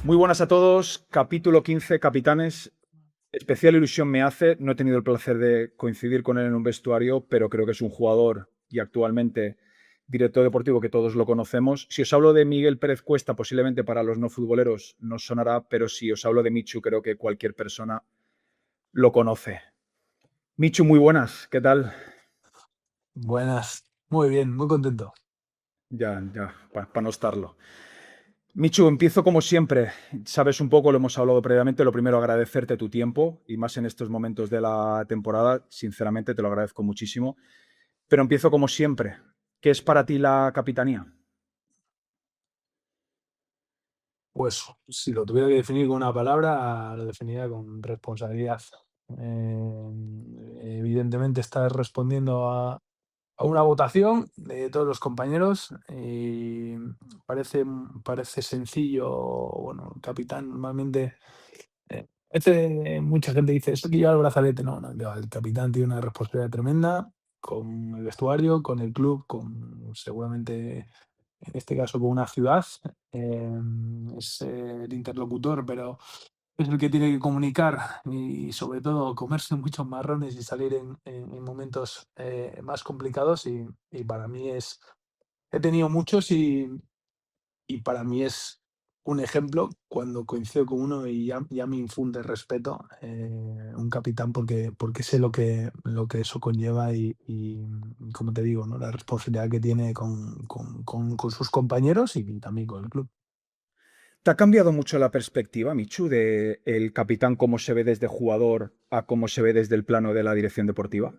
Muy buenas a todos, capítulo 15, capitanes. Especial ilusión me hace, no he tenido el placer de coincidir con él en un vestuario, pero creo que es un jugador y actualmente director deportivo que todos lo conocemos. Si os hablo de Miguel Pérez Cuesta, posiblemente para los no futboleros no sonará, pero si os hablo de Michu, creo que cualquier persona lo conoce. Michu, muy buenas, ¿qué tal? Buenas, muy bien, muy contento. Ya, para no estarlo. Michu, empiezo como siempre. Sabes un poco, lo hemos hablado previamente. Lo primero, agradecerte tu tiempo y más en estos momentos de la temporada. Sinceramente, te lo agradezco muchísimo. Pero empiezo como siempre. ¿Qué es para ti la capitanía? Pues si lo tuviera que definir con una palabra, lo definiría con responsabilidad. Evidentemente estás respondiendo a una votación de todos los compañeros y parece sencillo. Bueno, el capitán normalmente, mucha gente dice, esto que lleva el brazalete. No, no, el capitán tiene una responsabilidad tremenda con el vestuario, con el club, con seguramente en este caso con una ciudad. Es el interlocutor, pero es el que tiene que comunicar y sobre todo comerse muchos marrones y salir en momentos más complicados y para mí he tenido muchos y para mí es un ejemplo cuando coincido con uno y ya me infunde respeto, un capitán porque sé lo que eso conlleva y como te digo, ¿no? La responsabilidad que tiene con sus compañeros y también con el club. ¿Te ha cambiado mucho la perspectiva, Michu, de el capitán cómo se ve desde jugador a cómo se ve desde el plano de la dirección deportiva?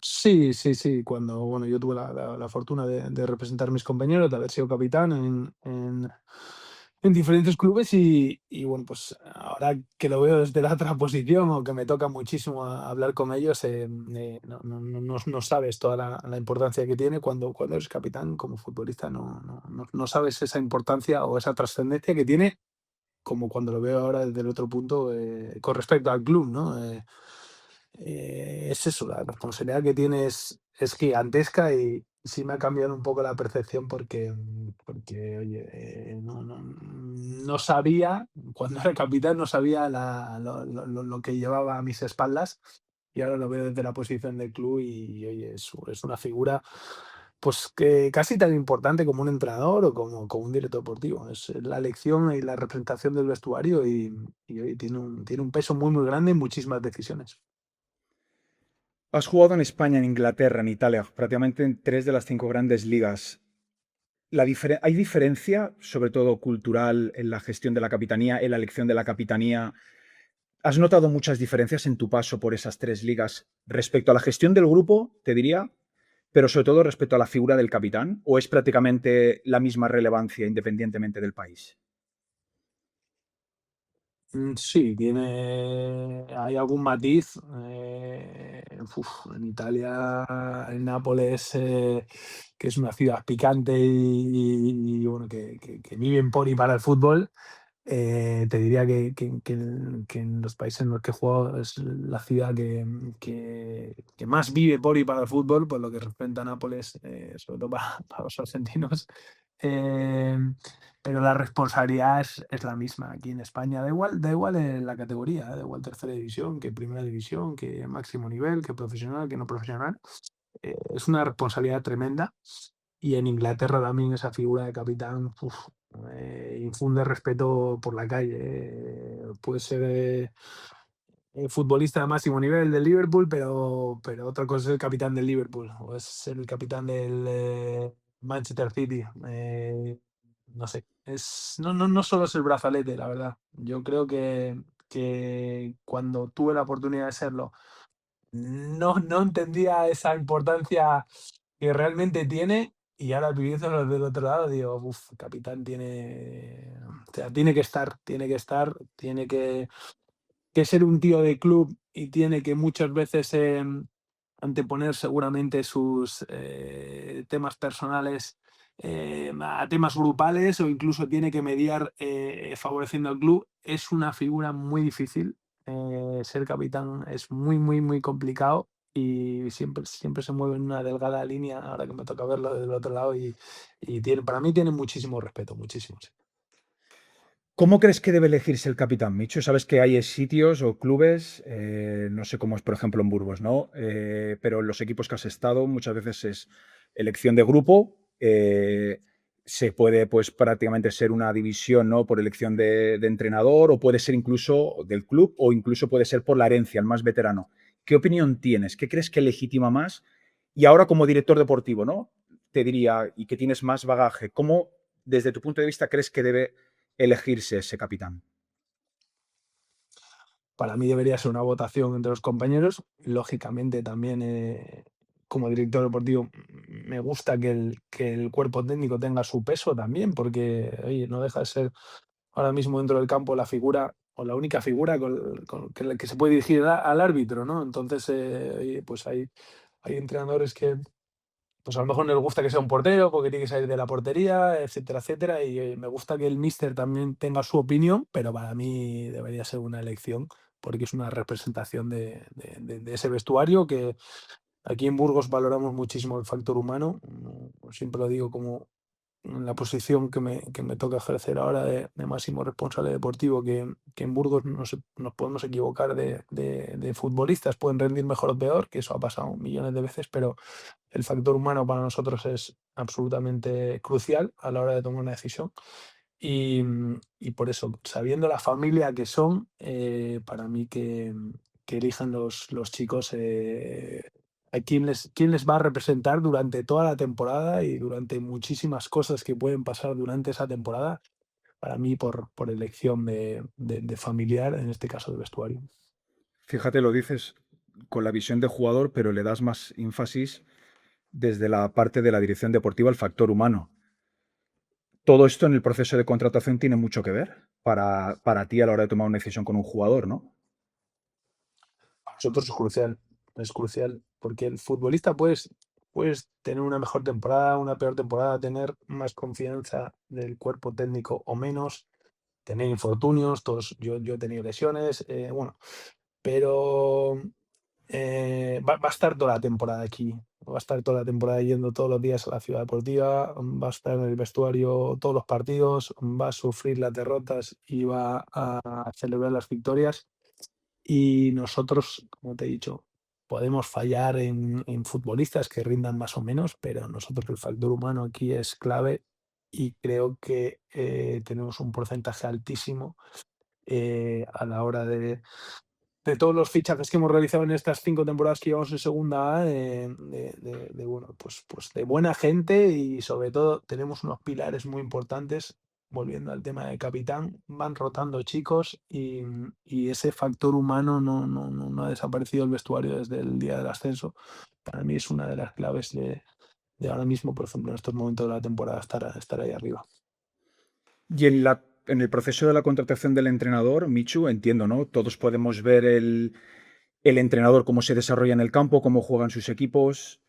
Sí, sí, sí. Cuando, bueno, yo tuve la fortuna de representar a mis compañeros, de haber sido capitán en diferentes clubes bueno, pues ahora que lo veo desde la otra posición o que me toca muchísimo hablar con ellos, no sabes toda la importancia que tiene cuando eres capitán como futbolista, no sabes esa importancia o esa trascendencia que tiene como cuando lo veo ahora desde el otro punto, con respecto al club, ¿no? Es eso, la responsabilidad que tiene es gigantesca y sí me ha cambiado un poco la percepción porque oye, no sabía, cuando era capitán no sabía lo que llevaba a mis espaldas y ahora lo veo desde la posición del club y oye, es una figura pues que casi tan importante como un entrenador o como un director deportivo. Es la elección y la representación del vestuario y oye, tiene un peso muy, muy grande en muchísimas decisiones. Has jugado en España, en Inglaterra, en Italia, prácticamente en 3 de las 5 grandes ligas. ¿Hay diferencia, sobre todo cultural, en la gestión de la capitanía, en la elección de la capitanía? ¿Has notado muchas diferencias en tu paso por esas 3 ligas respecto a la gestión del grupo, te diría, pero sobre todo respecto a la figura del capitán? ¿O es prácticamente la misma relevancia independientemente del país? Sí, hay algún matiz. En Italia, en Nápoles, que es una ciudad picante y bueno, que viven por y para el fútbol. Te diría que en los países en los que he jugado es la ciudad que más vive por y para el fútbol, por lo que respecta a Nápoles, sobre todo para los argentinos. Em, pero la responsabilidad es la misma aquí en España. Da igual en la categoría, da igual tercera división, que primera división, que máximo nivel, que profesional, que no profesional. Es una responsabilidad tremenda. Y en Inglaterra también esa figura de capitán, infunde respeto por la calle. Puede ser futbolista de máximo nivel del Liverpool, pero otra cosa es el capitán del Liverpool o es ser el capitán del Manchester City. No sé, no solo es el brazalete, la verdad. Yo creo que cuando tuve la oportunidad de serlo, no entendía esa importancia que realmente tiene y ahora viviéndolo del otro lado digo, uf, capitán o sea, tiene que ser un tío de club y tiene que muchas veces anteponer seguramente sus temas personales a temas grupales o incluso tiene que mediar favoreciendo al club. Es una figura muy difícil. Ser capitán es muy, muy, muy complicado y siempre se mueve en una delgada línea, ahora que me toca verlo desde el otro lado, y para mí tienen muchísimo respeto, muchísimo, sí. ¿Cómo crees que debe elegirse el capitán, Micho? Sabes que hay sitios o clubes, no sé cómo es, por ejemplo, en Burgos, ¿no? Pero en los equipos que has estado muchas veces es elección de grupo, se puede pues prácticamente ser una división, ¿no? Por elección de entrenador o puede ser incluso del club o incluso puede ser por la herencia, el más veterano. ¿Qué opinión tienes? ¿Qué crees que legitima más? Y ahora como director deportivo, ¿no? Te diría, y que tienes más bagaje, ¿cómo desde tu punto de vista crees que debe elegirse ese capitán? Para mí debería ser una votación entre los compañeros. Lógicamente también, como director deportivo, me gusta que el cuerpo técnico tenga su peso también, porque, oye, no deja de ser ahora mismo dentro del campo la figura o la única figura que se puede dirigir al árbitro, ¿no? Entonces, oye, pues hay entrenadores que pues a lo mejor no les gusta que sea un portero porque tiene que salir de la portería, etcétera, etcétera. Y me gusta que el míster también tenga su opinión, pero para mí debería ser una elección porque es una representación de ese vestuario que aquí en Burgos valoramos muchísimo el factor humano. Siempre lo digo como en la posición que me toca ejercer ahora de máximo responsable deportivo, que en Burgos nos podemos equivocar de futbolistas, pueden rendir mejor o peor, que eso ha pasado millones de veces, pero el factor humano para nosotros es absolutamente crucial a la hora de tomar una decisión. Y por eso, sabiendo la familia que son, para mí que elijan los chicos a quién les va a representar durante toda la temporada y durante muchísimas cosas que pueden pasar durante esa temporada, para mí por elección de familiar, en este caso de vestuario. Fíjate, lo dices con la visión de jugador, pero le das más énfasis desde la parte de la dirección deportiva al factor humano. Todo esto en el proceso de contratación tiene mucho que ver para ti a la hora de tomar una decisión con un jugador, ¿no? Para nosotros es crucial, porque el futbolista puedes tener una mejor temporada, una peor temporada, tener más confianza del cuerpo técnico o menos, tener infortunios, yo he tenido lesiones, bueno, pero va a estar toda la temporada aquí, va a estar toda la temporada yendo todos los días a la ciudad deportiva, va a estar en el vestuario todos los partidos, va a sufrir las derrotas y va a celebrar las victorias. Y nosotros, como te he dicho, podemos fallar en futbolistas que rindan más o menos, pero nosotros el factor humano aquí es clave y creo que tenemos un porcentaje altísimo a la hora de todos los fichajes que hemos realizado en estas 5 temporadas que llevamos en segunda A, bueno, pues de buena gente y sobre todo tenemos unos pilares muy importantes. Volviendo al tema de capitán, van rotando chicos y ese factor humano no ha desaparecido del vestuario desde el día del ascenso. Para mí es una de las claves de ahora mismo, por ejemplo, en estos momentos de la temporada, estar ahí arriba. Y en el proceso de la contratación del entrenador, Michu, entiendo, ¿no? Todos podemos ver el entrenador cómo se desarrolla en el campo, cómo juegan sus equipos,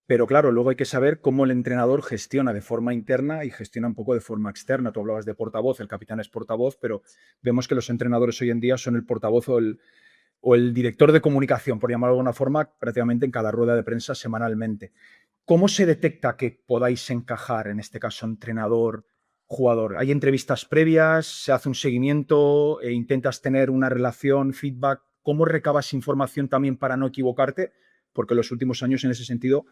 pero claro, luego hay que saber cómo el entrenador gestiona de forma interna y gestiona un poco de forma externa. Tú hablabas de portavoz, el capitán es portavoz, pero vemos que los entrenadores hoy en día son el portavoz o el director de comunicación, por llamarlo de alguna forma, prácticamente en cada rueda de prensa semanalmente. ¿Cómo se detecta que podáis encajar, en este caso, entrenador, jugador? ¿Hay entrevistas previas? ¿Se hace un seguimiento? ¿Intentas tener una relación, feedback? ¿Cómo recabas información también para no equivocarte? Porque en los últimos años, en ese sentido,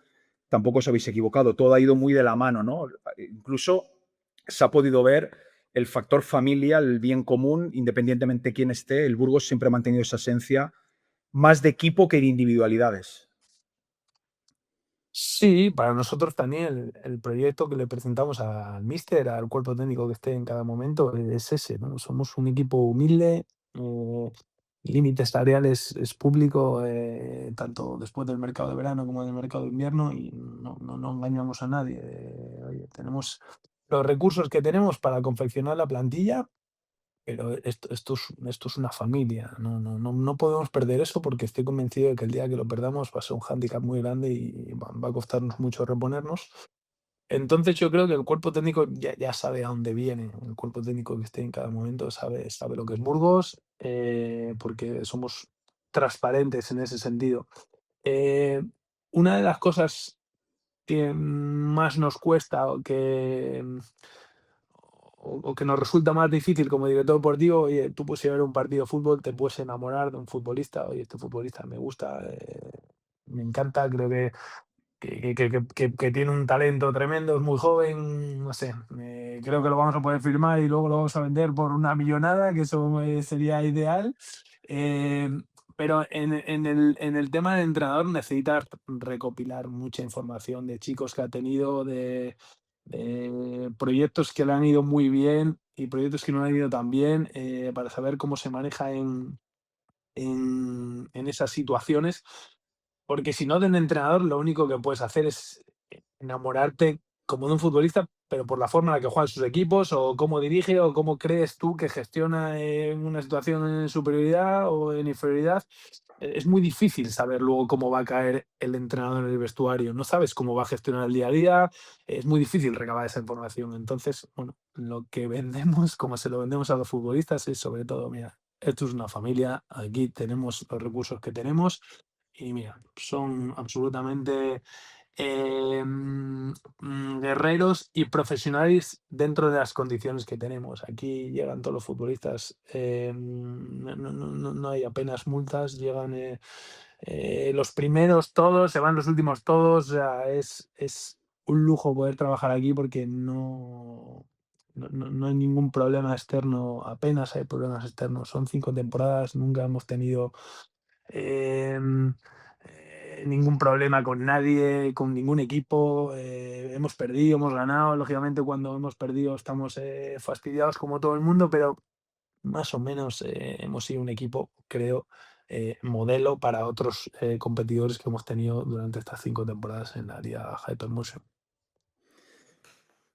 tampoco os habéis equivocado. Todo ha ido muy de la mano, ¿no? Incluso se ha podido ver el factor familia, el bien común, independientemente de quién esté. El Burgos siempre ha mantenido esa esencia más de equipo que de individualidades. Sí, para nosotros también el proyecto que le presentamos al míster, al cuerpo técnico que esté en cada momento, es ese, ¿no? Somos un equipo humilde, límites salariales es público, tanto después del mercado de verano como del mercado de invierno, y no engañamos a nadie. Oye, tenemos los recursos que tenemos para confeccionar la plantilla, pero esto es una familia, no podemos perder eso porque estoy convencido de que el día que lo perdamos va a ser un hándicap muy grande y va a costarnos mucho reponernos. Entonces yo creo que el cuerpo técnico ya sabe a dónde viene, el cuerpo técnico que esté en cada momento sabe lo que es Burgos, porque somos transparentes en ese sentido. Eh, una de las cosas que más nos cuesta o que nos resulta más difícil como director deportivo, oye, tú puedes ir a ver un partido de fútbol, te puedes enamorar de un futbolista, oye, este futbolista me gusta, me encanta, creo que tiene un talento tremendo, es muy joven, no sé, creo que lo vamos a poder firmar y luego lo vamos a vender por una millonada, que eso sería ideal. Eh, pero en el tema del entrenador necesitas recopilar mucha información de chicos que ha tenido, de proyectos que le han ido muy bien y proyectos que no le han ido tan bien, para saber cómo se maneja en esas situaciones, porque si no, de un entrenador lo único que puedes hacer es enamorarte como de un futbolista, pero por la forma en la que juegan sus equipos, o cómo dirige, o cómo crees tú que gestiona en una situación en superioridad o en inferioridad. Es muy difícil saber luego cómo va a caer el entrenador en el vestuario. No sabes cómo va a gestionar el día a día. Es muy difícil recabar esa información. Entonces, bueno, lo que vendemos, como se lo vendemos a los futbolistas, es sobre todo, mira, esto es una familia, aquí tenemos los recursos que tenemos y mira, son absolutamente guerreros y profesionales dentro de las condiciones que tenemos. Aquí llegan todos los futbolistas, no hay apenas multas, llegan los primeros todos, se van los últimos todos. O sea, es un lujo poder trabajar aquí porque no hay ningún problema externo, apenas hay problemas externos. Son 5 temporadas, nunca hemos tenido Em, ningún problema con nadie, con ningún equipo. Hemos perdido, hemos ganado. Lógicamente, cuando hemos perdido estamos fastidiados como todo el mundo, pero más o menos hemos sido un equipo, creo, modelo para otros competidores que hemos tenido durante estas 5 temporadas en la Liga Hypermotion.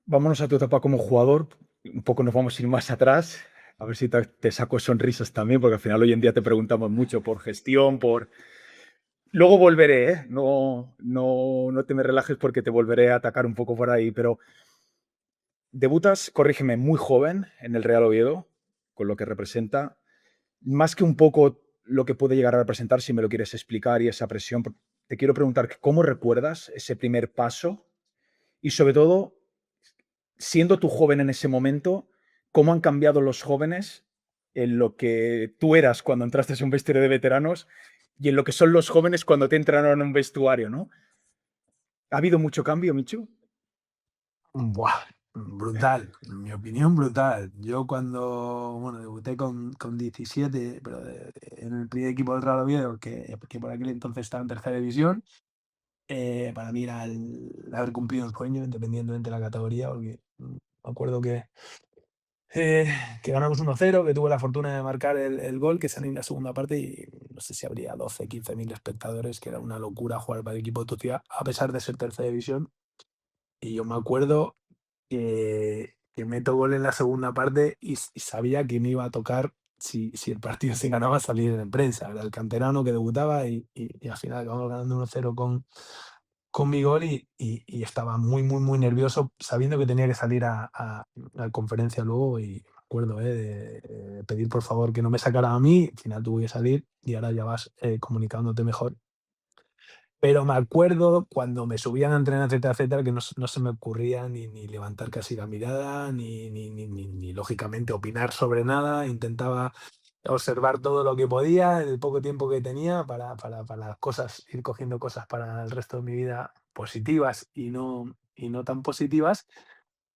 Vámonos a tu etapa como jugador, un poco nos vamos a ir más atrás, a ver si te saco sonrisas también, porque al final hoy en día te preguntamos mucho por gestión, por... Luego volveré, ¿eh? No te me relajes porque te volveré a atacar un poco por ahí, pero debutas, corrígeme, muy joven en el Real Oviedo, con lo que representa, más que un poco lo que puede llegar a representar, si me lo quieres explicar y esa presión, te quiero preguntar cómo recuerdas ese primer paso y sobre todo, siendo tú joven en ese momento, cómo han cambiado los jóvenes en lo que tú eras cuando entraste en un vestuario de veteranos y en lo que son los jóvenes cuando te entraron en un vestuario, ¿no? ¿Ha habido mucho cambio, Michu? Buah, brutal, en mi opinión, brutal. Yo cuando, bueno, debuté con 17, pero en el primer equipo del Real Oviedo, que por aquel entonces estaba en tercera división, para mí era haber cumplido el sueño, independientemente de la categoría, porque me acuerdo eh, que ganamos 1-0, que tuve la fortuna de marcar el gol, que salió en la segunda parte y no sé si habría 12, 15 mil espectadores, que era una locura jugar para el equipo de tu ciudad, a pesar de ser tercera división. Y yo me acuerdo que meto gol en la segunda parte y sabía que me iba a tocar, si el partido se ganaba, salir en prensa. Era el canterano que debutaba y al final acabamos ganando 1-0 con mi gol y estaba muy, muy, muy nervioso sabiendo que tenía que salir a conferencia luego y me acuerdo de pedir por favor que no me sacaran a mí. Al final tuve que salir y ahora ya vas comunicándote mejor, pero me acuerdo cuando me subían a entrenar, etcétera, etcétera, que no se me ocurría ni levantar casi la mirada, ni lógicamente opinar sobre nada. Intentaba observar todo lo que podía en el poco tiempo que tenía para las cosas, ir cogiendo cosas para el resto de mi vida positivas y no tan positivas.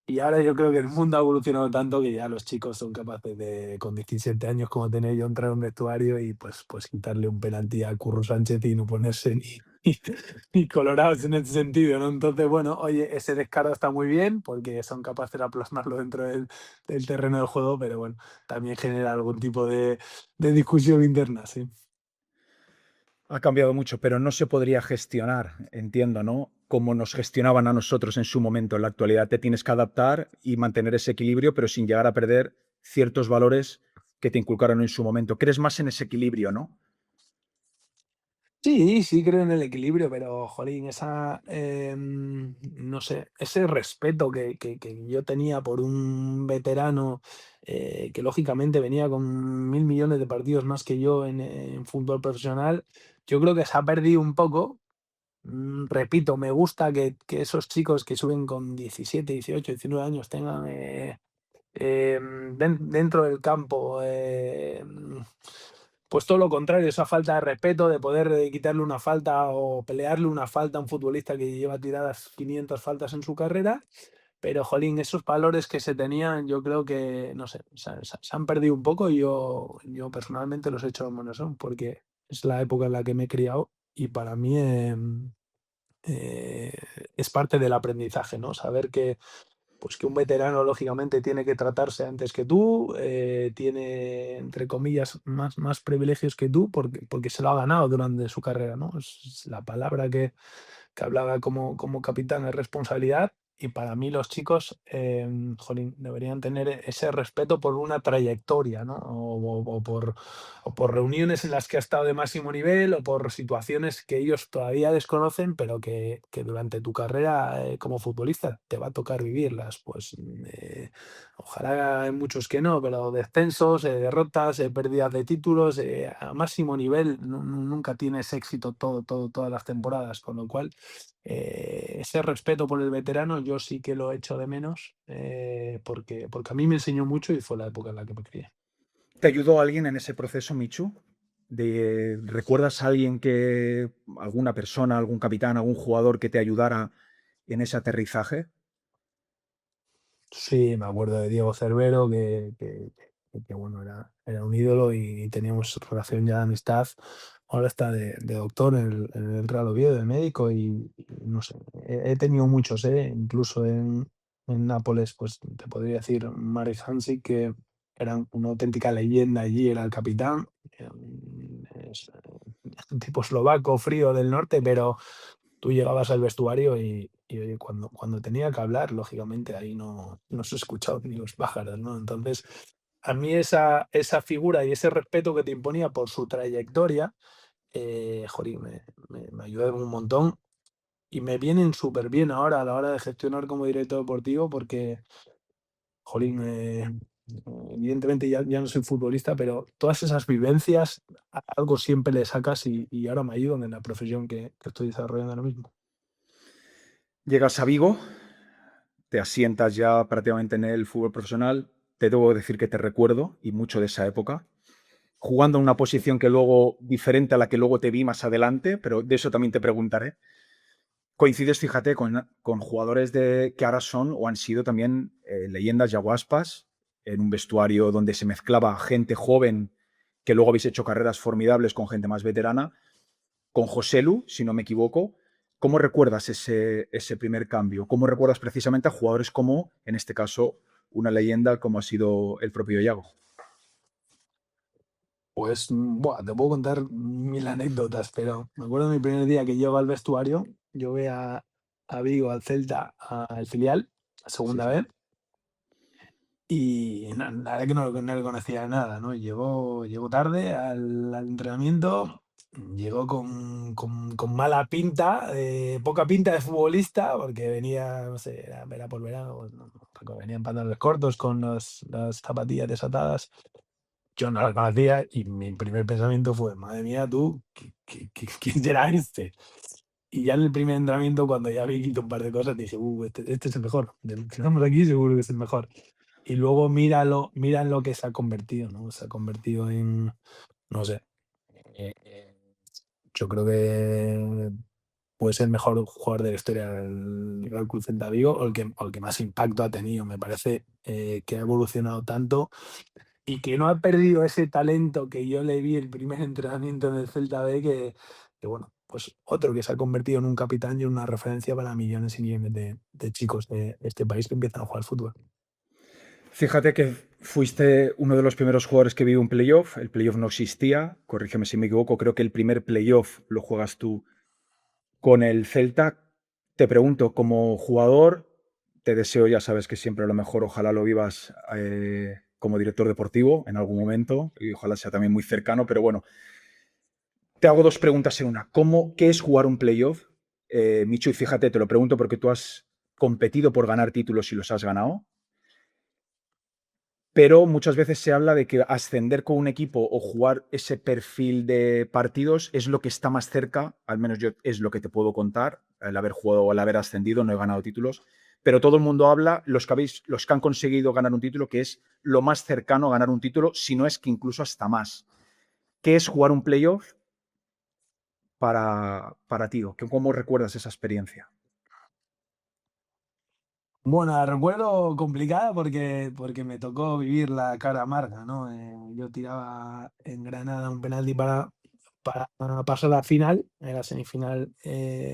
Y ahora yo creo que el mundo ha evolucionado tanto que ya los chicos son capaces de, con 17 años como tenía yo, entrar a un vestuario y pues quitarle un penalti a Curro Sánchez y no ponerse ni colorados en ese sentido, ¿no? Entonces, bueno, oye, ese descaro está muy bien porque son capaces de plasmarlo dentro del terreno del juego, pero bueno, también genera algún tipo de discusión interna, sí. Ha cambiado mucho, pero no se podría gestionar, entiendo, ¿no? Como nos gestionaban a nosotros en su momento. En la actualidad te tienes que adaptar y mantener ese equilibrio, pero sin llegar a perder ciertos valores que te inculcaron en su momento. Crees más en ese equilibrio, ¿no? Sí, sí creo en el equilibrio, pero jolín, no sé, ese respeto que yo tenía por un veterano que lógicamente venía con 1000 millones de partidos más que yo en fútbol profesional, yo creo que se ha perdido un poco. Repito, me gusta que esos chicos que suben con 17, 18, 19 años tengan dentro del campo, pues todo lo contrario, esa falta de respeto, de poder quitarle una falta o pelearle una falta a un futbolista que lleva tiradas 500 faltas en su carrera. Pero, jolín, esos valores que se tenían, yo creo que, no sé, se han perdido un poco y yo personalmente los echo de menos, ¿no? Porque es la época en la que me he criado y para mí eh, es parte del aprendizaje, ¿no? Saber que, pues que un veterano lógicamente tiene que tratarse antes que tú, tiene, entre comillas, más privilegios que tú porque se lo ha ganado durante su carrera, ¿no? Es la palabra que hablaba como capitán es responsabilidad y para mí los chicos, jolín, deberían tener ese respeto por una trayectoria, ¿no? O por reuniones en las que ha estado de máximo nivel o por situaciones que ellos todavía desconocen, pero que durante tu carrera como futbolista te va a tocar vivirlas. Pues ojalá hay muchos que no, pero descensos, derrotas, pérdidas de títulos, a máximo nivel nunca tienes éxito todas las temporadas, con lo cual ese respeto por el veterano yo sí que lo echo de menos, porque a mí me enseñó mucho y fue la época en la que me crié. ¿Te ayudó alguien en ese proceso, Michu? ¿Recuerdas a alguien alguna persona, algún capitán, algún jugador que te ayudara en ese aterrizaje? Sí, me acuerdo de Diego Cervero, que, bueno, era un ídolo y teníamos relación ya de amistad. Ahora está de doctor en el Real Oviedo, de médico, y no sé, he tenido muchos, incluso en Nápoles, pues te podría decir Marek Hamsik, que era una auténtica leyenda allí, era el capitán. Es un tipo eslovaco, frío del norte, pero tú llegabas al vestuario y oye, cuando tenía que hablar, lógicamente ahí no se escuchaba ni los pájaros, ¿no? Entonces, a mí esa figura y ese respeto que te imponía por su trayectoria, jolín, me ayudaron un montón y me vienen súper bien ahora a la hora de gestionar como director deportivo porque, jolín, evidentemente ya no soy futbolista, pero todas esas vivencias, algo siempre le sacas y ahora me ayudan en la profesión que estoy desarrollando ahora mismo. Llegas a Vigo, te asientas ya prácticamente en el fútbol profesional. Te debo decir que te recuerdo y mucho de esa época, jugando en una posición que luego diferente a la que luego te vi más adelante, pero de eso también te preguntaré. Coincides, fíjate, con jugadores que ahora son o han sido también leyendas yaguaspas, en un vestuario donde se mezclaba gente joven que luego habéis hecho carreras formidables con gente más veterana, con Joselu, si no me equivoco. ¿Cómo recuerdas ese primer cambio? ¿Cómo recuerdas precisamente a jugadores como, en este caso, una leyenda como ha sido el propio Yago? Pues, buah, te puedo contar mil anécdotas, pero me acuerdo de mi primer día que llego al vestuario, yo veo a Vigo, al Celta, al filial, a Sí, segunda sí. vez, y la verdad que no le conocía nada, ¿no? Llegó tarde al entrenamiento, llegó con mala pinta, poca pinta de futbolista, porque venía, no sé, era por verano, pues venía en pantalones cortos con las zapatillas desatadas. Yo no la conocía y mi primer pensamiento fue: "Madre mía, tú, ¿quién será este?". Y ya en el primer entrenamiento, cuando ya vi un par de cosas, dije: este es el mejor. De los que estamos aquí, seguro que es el mejor". Y luego mira en lo que se ha convertido, ¿no? Se ha convertido en, no sé, yo creo que puede ser el mejor jugador de la historia del Real Club Celta Vigo, o el que más impacto ha tenido. Me parece, que ha evolucionado tanto y que no ha perdido ese talento que yo le vi el primer entrenamiento en el Celta B, que bueno, pues otro que se ha convertido en un capitán y en una referencia para millones y millones de chicos de este país que empiezan a jugar al fútbol. Fíjate que fuiste uno de los primeros jugadores que vi un playoff. El playoff no existía, corrígeme si me equivoco, creo que el primer playoff lo juegas tú con el Celta. Te pregunto, como jugador, te deseo, ya sabes que siempre lo mejor, ojalá lo vivas como director deportivo en algún momento y ojalá sea también muy cercano, pero bueno, te hago dos preguntas en una. ¿Qué es jugar un playoff? Michu, y fíjate, te lo pregunto porque tú has competido por ganar títulos y los has ganado. pero muchas veces se habla de que ascender con un equipo o jugar ese perfil de partidos es lo que está más cerca, al menos yo es lo que te puedo contar, el haber jugado o el haber ascendido, no he ganado títulos, pero todo el mundo habla, los que han conseguido ganar un título, que es lo más cercano a ganar un título, si no es que incluso hasta más. ¿Qué es jugar un playoff para ti? ¿Cómo recuerdas esa experiencia? Bueno, la recuerdo complicada porque me tocó vivir la cara amarga, ¿no? Yo tiraba en Granada un penalti para pasar a la final, en la semifinal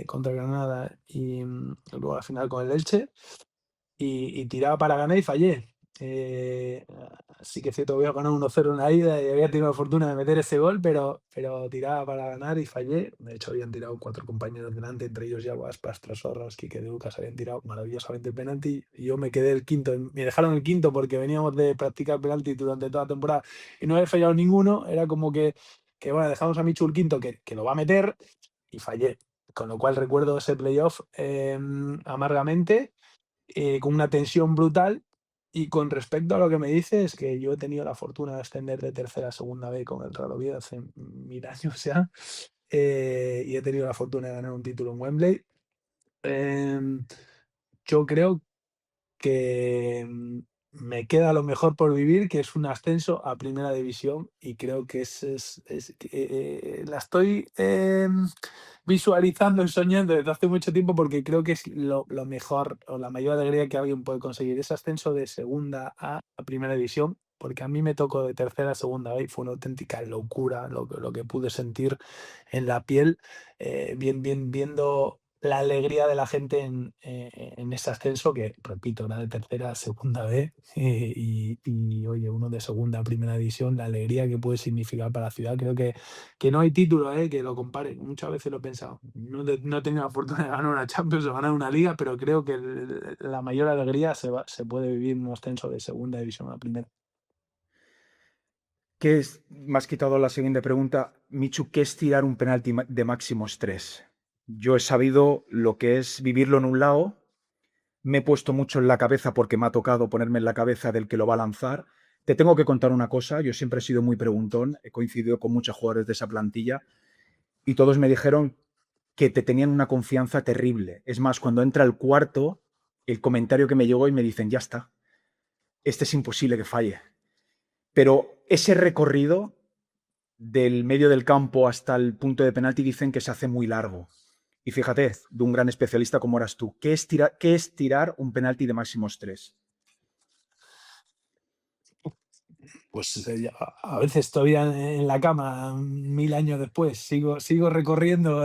contra Granada y luego la final con el Elche. Y tiraba para ganar y fallé. Sí que es cierto, había ganado 1-0 en la ida y había tenido la fortuna de meter ese gol, pero tiraba para ganar y fallé. De hecho, habían tirado 4 compañeros delante, entre ellos Yaguas, Pastrasorras, Quique de Lucas, habían tirado maravillosamente el penalti y yo me quedé el quinto. Me dejaron el quinto porque veníamos de practicar penalti durante toda la temporada y no había fallado ninguno. Era como que bueno, dejamos a Michu el quinto que lo va a meter y fallé. Con lo cual recuerdo ese playoff amargamente, con una tensión brutal. Y con respecto a lo que me dices, que yo he tenido la fortuna de ascender de tercera a segunda B con el Real Oviedo hace 1000 años ya, y he tenido la fortuna de ganar un título en Wembley. Em, yo creo que me queda lo mejor por vivir, que es un ascenso a primera división, y creo que la estoy visualizando y soñando desde hace mucho tiempo porque creo que es lo mejor o la mayor alegría que alguien puede conseguir, ese ascenso de segunda a primera división, porque a mí me tocó de tercera a segunda vez y fue una auténtica locura lo que pude sentir en la piel, viendo la alegría de la gente en ese ascenso que, repito, era de tercera a segunda B, oye, uno de segunda a primera división, la alegría que puede significar para la ciudad. Creo que no hay título que lo compare. Muchas veces lo he pensado. No he tenido la fortuna de ganar una Champions o ganar una Liga, pero creo que la mayor alegría se puede vivir en un ascenso de segunda división a primera. ¿Qué es? Me has quitado la siguiente pregunta. Michu, ¿qué es tirar un penalti de máximos tres? Yo he sabido lo que es vivirlo en un lado. Me he puesto mucho en la cabeza porque me ha tocado ponerme en la cabeza del que lo va a lanzar. Te tengo que contar una cosa. Yo siempre he sido muy preguntón. He coincidido con muchos jugadores de esa plantilla y todos me dijeron que te tenían una confianza terrible. Es más, cuando entra el cuarto, el comentario que me llegó y me dicen, ya está, este es imposible que falle. Pero ese recorrido del medio del campo hasta el punto de penalti dicen que se hace muy largo. Y fíjate, de un gran especialista como eras tú, ¿qué es tirar un penalti de máximos tres? Pues a veces todavía en la cama, 1000 años después, sigo recorriendo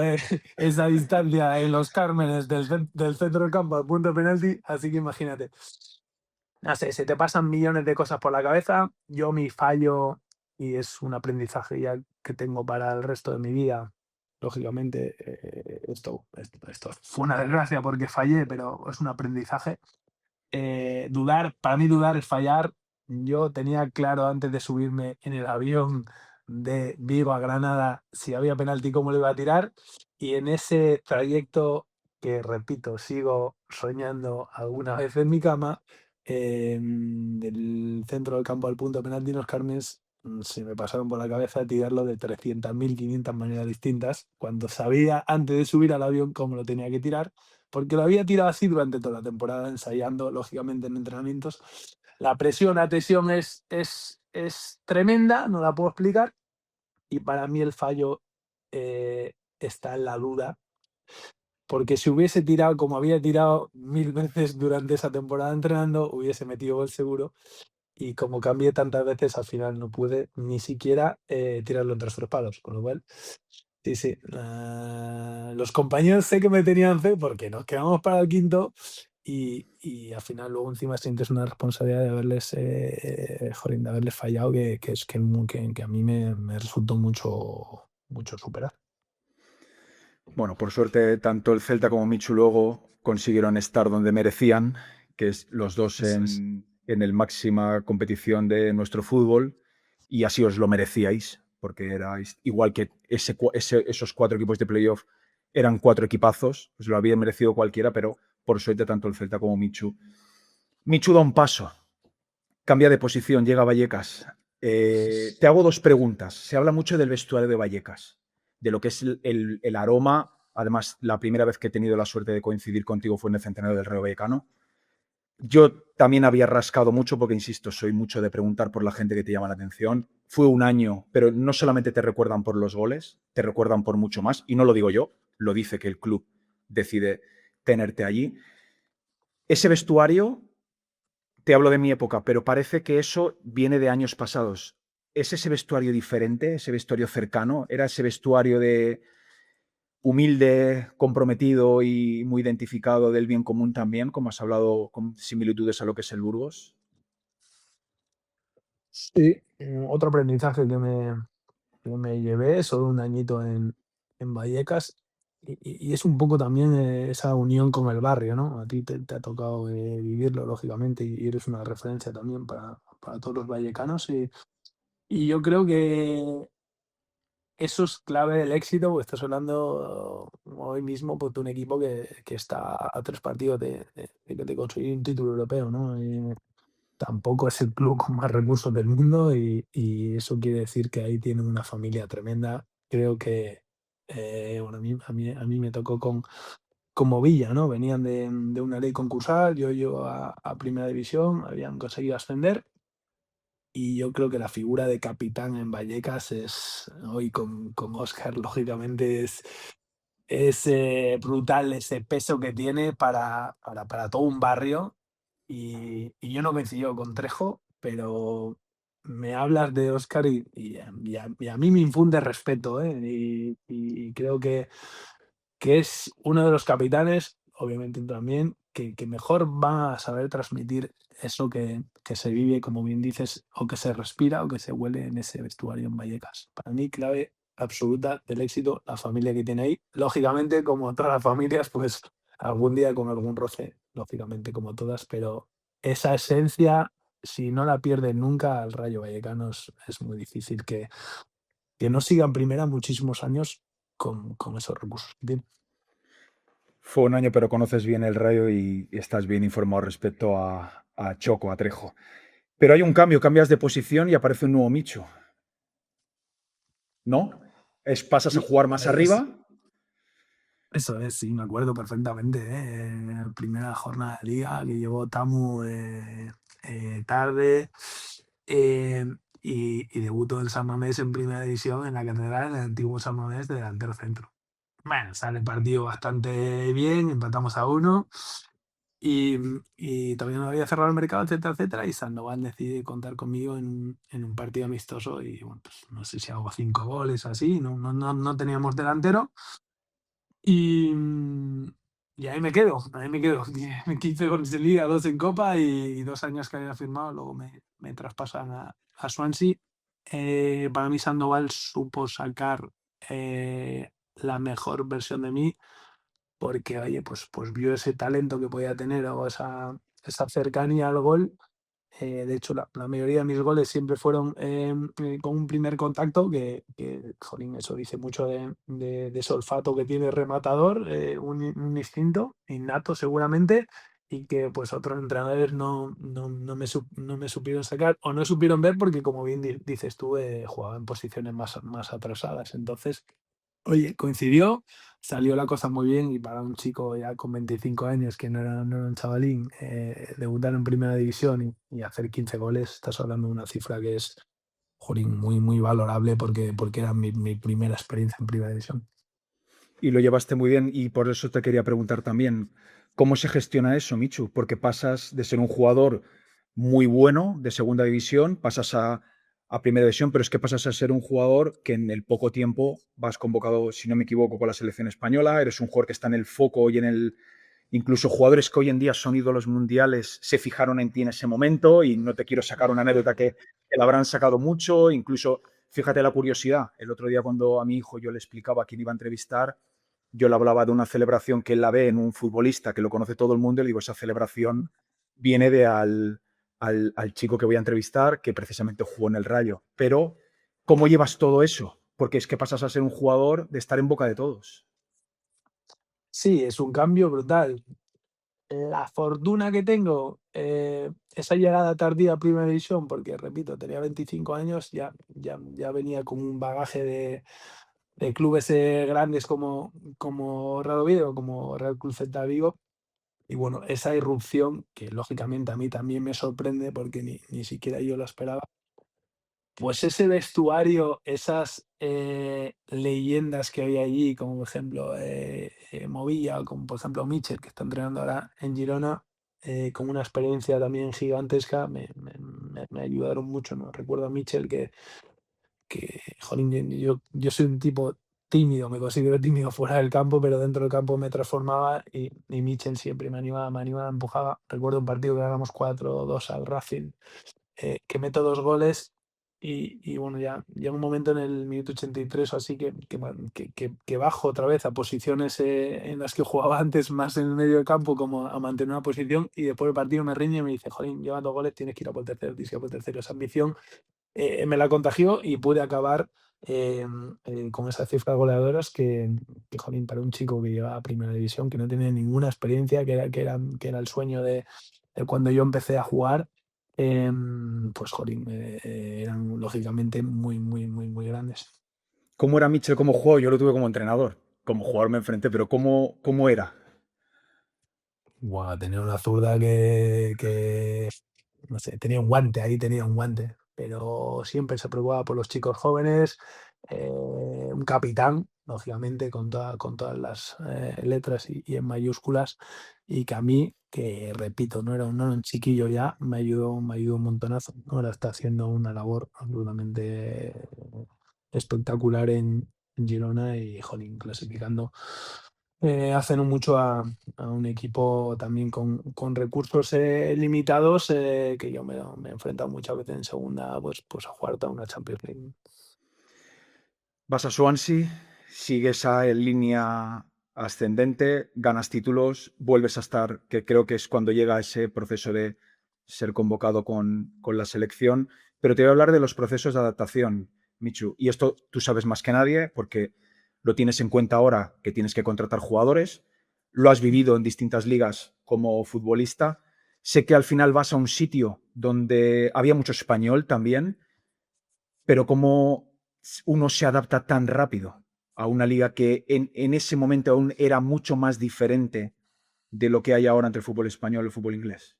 esa distancia en los Cármenes del centro del campo al punto de penalti, así que imagínate. No sé, se te pasan millones de cosas por la cabeza. Yo mi fallo, y es un aprendizaje ya que tengo para el resto de mi vida, lógicamente, esto fue una desgracia porque fallé, pero es un aprendizaje. Para mí dudar es fallar. Yo tenía claro antes de subirme en el avión de Vigo a Granada si había penalti, cómo lo iba a tirar. Y en ese trayecto, que repito, sigo soñando alguna vez en mi cama, del centro del campo al punto de penalti en los Carmes, se me pasaron por la cabeza tirarlo de 300.000, 500 maneras distintas, cuando sabía antes de subir al avión cómo lo tenía que tirar, porque lo había tirado así durante toda la temporada, ensayando, lógicamente, en entrenamientos. La tensión es tremenda, no la puedo explicar, y para mí el fallo está en la duda, porque si hubiese tirado como había tirado 1000 veces durante esa temporada entrenando, hubiese metido gol seguro, y como cambié tantas veces, al final no pude ni siquiera tirarlo entre los palos, con lo cual sí, sí. Los compañeros sé que me tenían fe porque nos quedamos para el quinto y al final luego encima sientes una responsabilidad de haberles, jolín, de haberles fallado que es que a mí me resultó mucho superar. Bueno, por suerte, tanto el Celta como Michu luego consiguieron estar donde merecían, que es los dos Eso es. en el máxima competición de nuestro fútbol, y así os lo merecíais, porque erais igual que esos cuatro equipos de playoff eran cuatro equipazos, os lo había merecido cualquiera, pero por suerte tanto el Celta como Michu. Michu da un paso. Cambia de posición, llega Vallecas. Te hago dos preguntas. Se habla mucho del vestuario de Vallecas, de lo que es el aroma. Además, la primera vez que he tenido la suerte de coincidir contigo fue en el centenario del Rayo Vallecano. Yo también había rascado mucho porque, insisto, soy mucho de preguntar por la gente que te llama la atención. Fue un año, pero no solamente te recuerdan por los goles, te recuerdan por mucho más. Y no lo digo yo, lo dice que el club decide tenerte allí. Ese vestuario, te hablo de mi época, pero parece que eso viene de años pasados. ¿Es ese vestuario diferente, ese vestuario cercano? ¿Era ese vestuario de humilde, comprometido y muy identificado del bien común también, como has hablado con similitudes a lo que es el Burgos? Sí, otro aprendizaje que me llevé, solo un añito en Vallecas, y es un poco también, esa unión con el barrio, ¿no? A ti te ha tocado, vivirlo, lógicamente, y eres una referencia también para todos los vallecanos, y yo creo que eso es clave del éxito, porque estás hablando hoy mismo, pues, de un equipo que está a 3 partidos de conseguir un título europeo, ¿no? Tampoco es el club con más recursos del mundo y eso quiere decir que ahí tienen una familia tremenda. Creo que, bueno, a mí me tocó con Movilla, ¿no? Venían de una ley concursal, yo llego a Primera División, habían conseguido ascender y yo creo que la figura de capitán en Vallecas es, hoy con Óscar, lógicamente, es brutal ese peso que tiene para todo un barrio. Y yo no coincido con Trejo, pero me hablas de Óscar y a mí me infunde respeto, ¿eh? Y creo que es uno de los capitanes, obviamente también, que mejor va a saber transmitir eso que se vive, como bien dices, o que se respira o que se huele en ese vestuario en Vallecas. Para mí, clave absoluta del éxito, la familia que tiene ahí. Lógicamente, como todas las familias, pues algún día con algún roce, lógicamente, como todas, pero esa esencia, si no la pierden nunca, al Rayo Vallecano es muy difícil que no siga en primera muchísimos años con esos recursos que tiene. Fue un año, pero conoces bien el Rayo y estás bien informado respecto a Choco, a Trejo. Pero hay un cambio, cambias de posición y aparece un nuevo Micho, ¿no? Pasas a Sí, jugar más es arriba. eso es, sí, me acuerdo perfectamente, primera jornada de liga que llevó Tamu, tarde, y debutó el San Mamés en primera división en la Catedral, en el antiguo San Mamés, de delantero centro. Bueno, sale el partido bastante bien, empatamos a 1 y todavía no había cerrado el mercado, etcétera, etcétera, y Sandoval decide contar conmigo en un partido amistoso y, bueno, pues no sé si hago 5 goles o así, no teníamos delantero. Y, y ahí me quedo. 15 goles de liga, 2 en copa y 2 años que había firmado, luego me traspasan a Swansea. Para mí Sandoval supo sacar, la mejor versión de mí, porque, oye, pues vio ese talento que podía tener o esa cercanía al gol. De hecho, la mayoría de mis goles siempre fueron, con un primer contacto jolín, eso dice mucho de ese olfato que tiene el rematador, un instinto innato seguramente, y que, pues, otros entrenadores no me supieron sacar o no supieron ver porque, como bien dices tú, jugaba en posiciones más atrasadas. Entonces, oye, coincidió, salió la cosa muy bien y para un chico ya con 25 años, que no era un chavalín, debutar en primera división y hacer 15 goles, estás hablando de una cifra que es, jolín, muy, muy valorable porque era mi primera experiencia en primera división. Y lo llevaste muy bien y por eso te quería preguntar también, ¿cómo se gestiona eso, Michu? Porque pasas de ser un jugador muy bueno de segunda división, pasas a primera división, pero es que pasas a ser un jugador que en el poco tiempo vas convocado, si no me equivoco, con la selección española, eres un jugador que está en el foco y en el... Incluso jugadores que hoy en día son ídolos mundiales se fijaron en ti en ese momento y no te quiero sacar una anécdota que la habrán sacado mucho, incluso fíjate la curiosidad, el otro día cuando a mi hijo yo le explicaba a quién iba a entrevistar, yo le hablaba de una celebración que él la ve en un futbolista que lo conoce todo el mundo y le digo, esa celebración viene de al chico que voy a entrevistar, que precisamente jugó en el Rayo. Pero, ¿cómo llevas todo eso? Porque es que pasas a ser un jugador de estar en boca de todos. Sí, es un cambio brutal. la fortuna que tengo, esa llegada tardía a Primera División, porque repito, tenía 25 años, ya venía con un bagaje de clubes, grandes como Real Oviedo, como Real Club Celta de Vigo. Y bueno, esa irrupción, que lógicamente a mí también me sorprende porque ni siquiera yo lo esperaba, pues ese vestuario, esas, leyendas que había allí, como por ejemplo, Movilla, o como por ejemplo Mitchell, que está entrenando ahora en Girona, con una experiencia también gigantesca, me ayudaron mucho, ¿no? Recuerdo a Mitchell jolín, yo soy un tipo tímido, me considero tímido fuera del campo, pero dentro del campo me transformaba y Mitchell siempre me animaba, empujaba. Recuerdo un partido que ganamos 4-2 al Racing, que meto 2 goles y bueno, ya llega un momento en el minuto 83 o así que bajo otra vez a posiciones, en las que jugaba antes, más en el medio del campo, como a mantener una posición, y después del partido me riñe y me dice: "Jolín, llevas 2 goles, tienes que ir a por el tercero, tienes que ir a por el tercero". Esa ambición, me la contagió y pude acabar, con esas cifras goleadoras jolín, para un chico que llegaba a Primera División, que no tenía ninguna experiencia, que era el sueño de cuando yo empecé a jugar, pues jolín, eran lógicamente muy, muy, muy, muy grandes. ¿Cómo era Mitchell como jugador? Yo lo tuve como entrenador. Como jugador me enfrenté, pero ¿cómo era? Buah, tenía una zurda que no sé, tenía un guante, ahí tenía un guante, pero siempre se preocupaba por los chicos jóvenes, un capitán, lógicamente, con todas las, letras y en mayúsculas, y que a mí, que repito, no era un chiquillo ya, me ayudó un montonazo. Ahora está haciendo una labor absolutamente espectacular en Girona y, jolín, clasificando, hace no mucho a un equipo también con recursos, limitados, que yo me he enfrentado muchas veces en segunda, pues a jugar toda una Champions League. Vas a Swansea, sigues en línea ascendente, ganas títulos, vuelves a estar, que creo que es cuando llega ese proceso de ser convocado con la selección. Pero te voy a hablar de los procesos de adaptación, Michu. Y esto tú sabes más que nadie porque lo tienes en cuenta ahora que tienes que contratar jugadores, lo has vivido en distintas ligas como futbolista. Sé que al final vas a un sitio donde había mucho español también, pero ¿cómo uno se adapta tan rápido a una liga que en ese momento aún era mucho más diferente de lo que hay ahora entre el fútbol español y el fútbol inglés?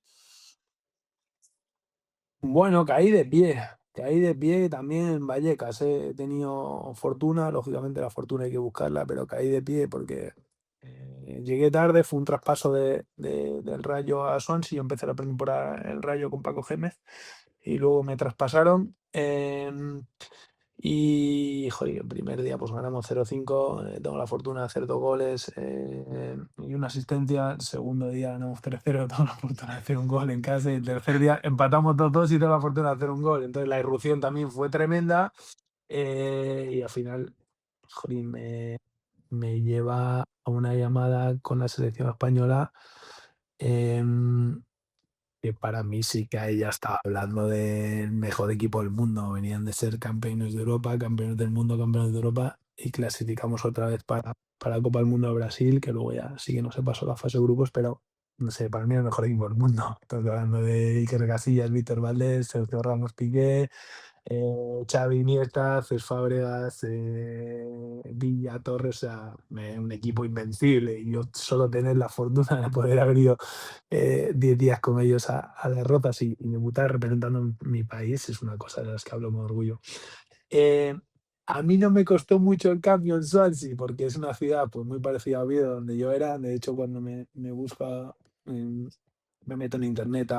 Bueno, caí de pie también en Vallecas, He tenido fortuna, lógicamente la fortuna hay que buscarla, pero caí de pie porque, llegué tarde, fue un traspaso del Rayo a Swansea, yo empecé la pretemporada en el Rayo con Paco Gémez y luego me traspasaron. Y, joder, el primer día pues ganamos 0-5, tengo la fortuna de hacer 2 goles, y una asistencia. El segundo día ganamos 3-0, tengo la fortuna de hacer un gol en casa, y el tercer día empatamos 2-2 y tengo la fortuna de hacer un gol. Entonces la irrupción también fue tremenda, y al final, jolín, me lleva a una llamada con la selección española, em, que para mí sí que ahí ya estaba hablando del mejor equipo del mundo. Venían de ser campeones de Europa, campeones del mundo, campeones de Europa, y clasificamos otra vez para Copa del Mundo de Brasil, que luego ya sí que no se pasó la fase de grupos, pero no sé, para mí el mejor equipo del mundo. Estamos hablando de Iker Casillas, Víctor Valdés, Sergio Ramos Piqué, Xavi, Iniesta, Cesc Fábregas, Villa, Torres, o sea, un equipo invencible. Y yo solo tener la fortuna de poder haber ido, 10 días con ellos a las Rozas y debutar representando mi país es una cosa de las que hablo con orgullo. Eh, a mí no me costó mucho el cambio en Swansea, porque es una ciudad pues, muy parecida a Oviedo, donde yo era. De hecho, cuando me busco, me meto en internet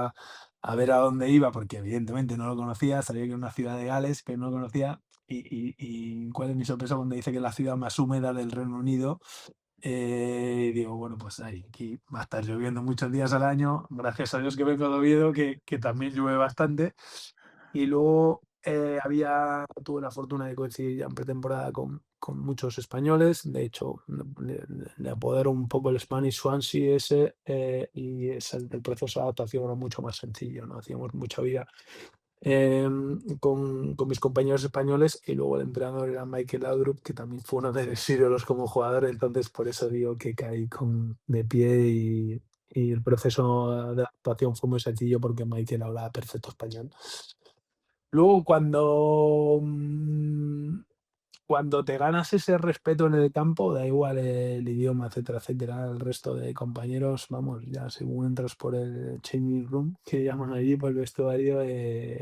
a ver a dónde iba, porque evidentemente no lo conocía, sabía que era una ciudad de Gales, pero no lo conocía. Y cuál es mi sorpresa cuando dice que es la ciudad más húmeda del Reino Unido. Digo, bueno, pues ahí, aquí va a estar lloviendo muchos días al año. Gracias a Dios que vengo de Oviedo, que también llueve bastante. Y luego, tuve la fortuna de coincidir ya en pretemporada con muchos españoles. De hecho, le apodero un poco el Spanish Swansea ese, y el proceso de adaptación era mucho más sencillo, ¿no? Hacíamos mucha vida, con mis compañeros españoles, y luego el entrenador era Michael Laudrup, que también fue uno de mis ídolos como jugador. Entonces por eso digo que caí de pie y el proceso de adaptación fue muy sencillo porque Michael hablaba perfecto español. Luego cuando te ganas ese respeto en el campo, da igual el idioma, etcétera, etcétera, el resto de compañeros, vamos, ya según entras por el changing room, que llaman allí, por el vestuario,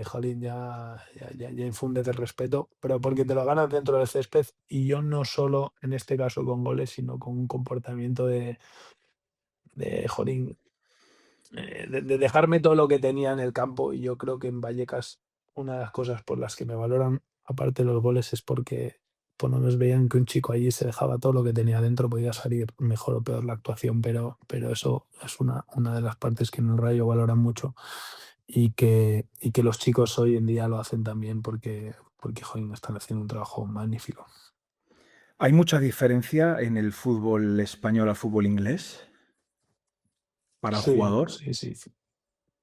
jolín, ya infundes el respeto, pero porque te lo ganas dentro del césped y yo no solo, en este caso, con goles, sino con un comportamiento jolín, de dejarme todo lo que tenía en el campo. Y yo creo que en Vallecas una de las cosas por las que me valoran, aparte de los goles, es porque por lo menos veían que un chico allí se dejaba todo lo que tenía dentro, podía salir mejor o peor la actuación, pero eso es una de las partes que en el Rayo valoran mucho y que los chicos hoy en día lo hacen también porque joder, están haciendo un trabajo magnífico. ¿Hay mucha diferencia en el fútbol español al fútbol inglés para el Sí, jugador? sí, sí.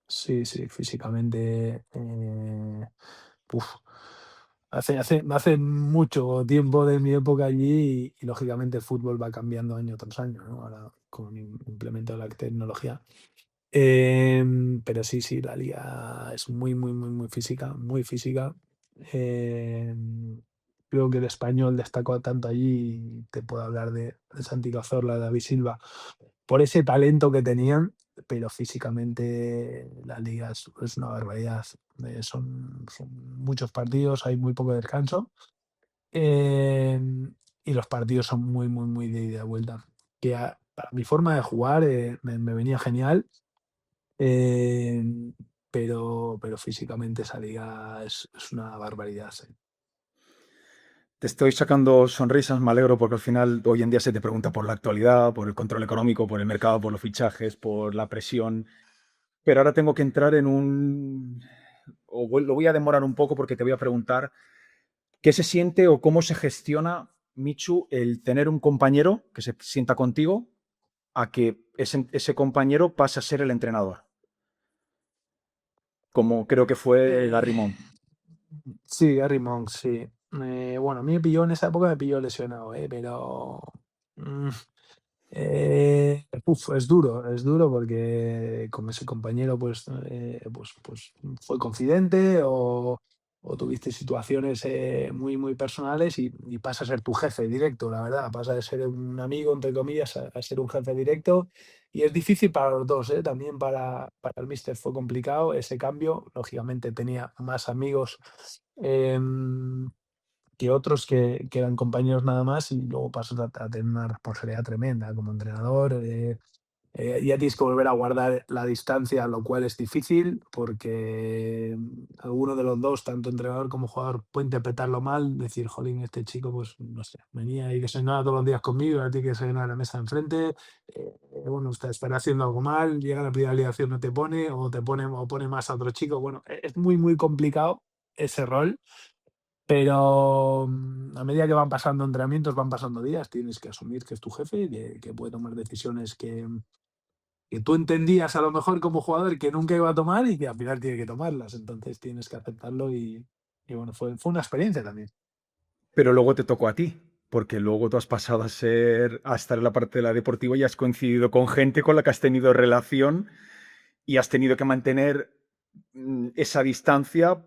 Sí, sí, físicamente, uf, hace mucho tiempo de mi época allí y lógicamente el fútbol va cambiando año tras año, ¿no? Ahora con el implemento de la tecnología. Pero sí, sí, la liga es muy, muy, muy, muy física, muy física. Em, Creo que el español destacó tanto allí, te puedo hablar de Santi Cazorla, de David Silva, por ese talento que tenían, pero físicamente la liga es una barbaridad. Son muchos partidos, hay muy poco descanso, y los partidos son muy, muy, muy de ida y vuelta. Para mi forma de jugar me venía genial, em, pero físicamente esa liga es una barbaridad. Sí. Te estoy sacando sonrisas, me alegro porque al final hoy en día se te pregunta por la actualidad, por el control económico, por el mercado, por los fichajes, por la presión. Pero ahora tengo que entrar en un... lo voy a demorar un poco porque te voy a preguntar qué se siente o cómo se gestiona, Michu, el tener un compañero que se sienta contigo a que ese compañero pase a ser el entrenador, como creo que fue Eh, Gary Monk. sí, Gary Monk, sí. Bueno, a mí me pilló en esa época, me pilló lesionado, pero mm, es duro porque con ese compañero pues fue confidente o tuviste situaciones muy, muy personales y pasa a ser tu jefe directo, la verdad. Pasa de ser un amigo, entre comillas, a ser un jefe directo. Y es difícil para los dos, ¿eh? También para el míster fue complicado ese cambio. Lógicamente tenía más amigos em, que otros que eran compañeros nada más y luego pasas a tener una responsabilidad tremenda como entrenador. Ya tienes que volver a guardar la distancia, lo cual es difícil porque alguno de los dos, tanto entrenador como jugador, puede interpretarlo mal, decir, jolín, este chico, pues no sé, venía y que se nada todos los días conmigo, ahora tiene que se a la mesa de enfrente. Bueno, usted estará haciendo algo mal, llega la primera ligación, no te pone, o pone más a otro chico. Bueno, es muy, muy complicado ese rol, pero a medida que van pasando entrenamientos, van pasando días, tienes que asumir que es tu jefe, que puede tomar decisiones que tú entendías a lo mejor como jugador que nunca iba a tomar y que al final tiene que tomarlas. Entonces tienes que aceptarlo y bueno, fue una experiencia también. Pero luego te tocó a ti, porque luego tú has pasado a estar en la parte de la deportiva y has coincidido con gente con la que has tenido relación y has tenido que mantener esa distancia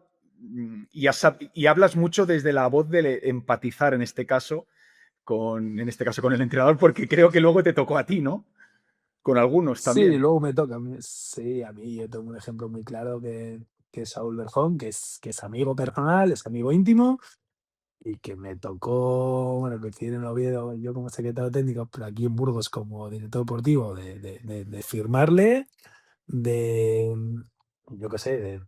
y hablas mucho desde la voz de empatizar en este caso con el entrenador, porque creo que luego te tocó a ti, ¿no? Con algunos Sí, también. luego me toca a mí. Sí, a mí yo tengo un ejemplo muy claro que es Saúl Berjón, que es amigo personal, es amigo íntimo y que me tocó, bueno, coincidir en Oviedo, yo como secretario técnico, pero aquí en Burgos como director deportivo, de firmarle, de, yo qué sé,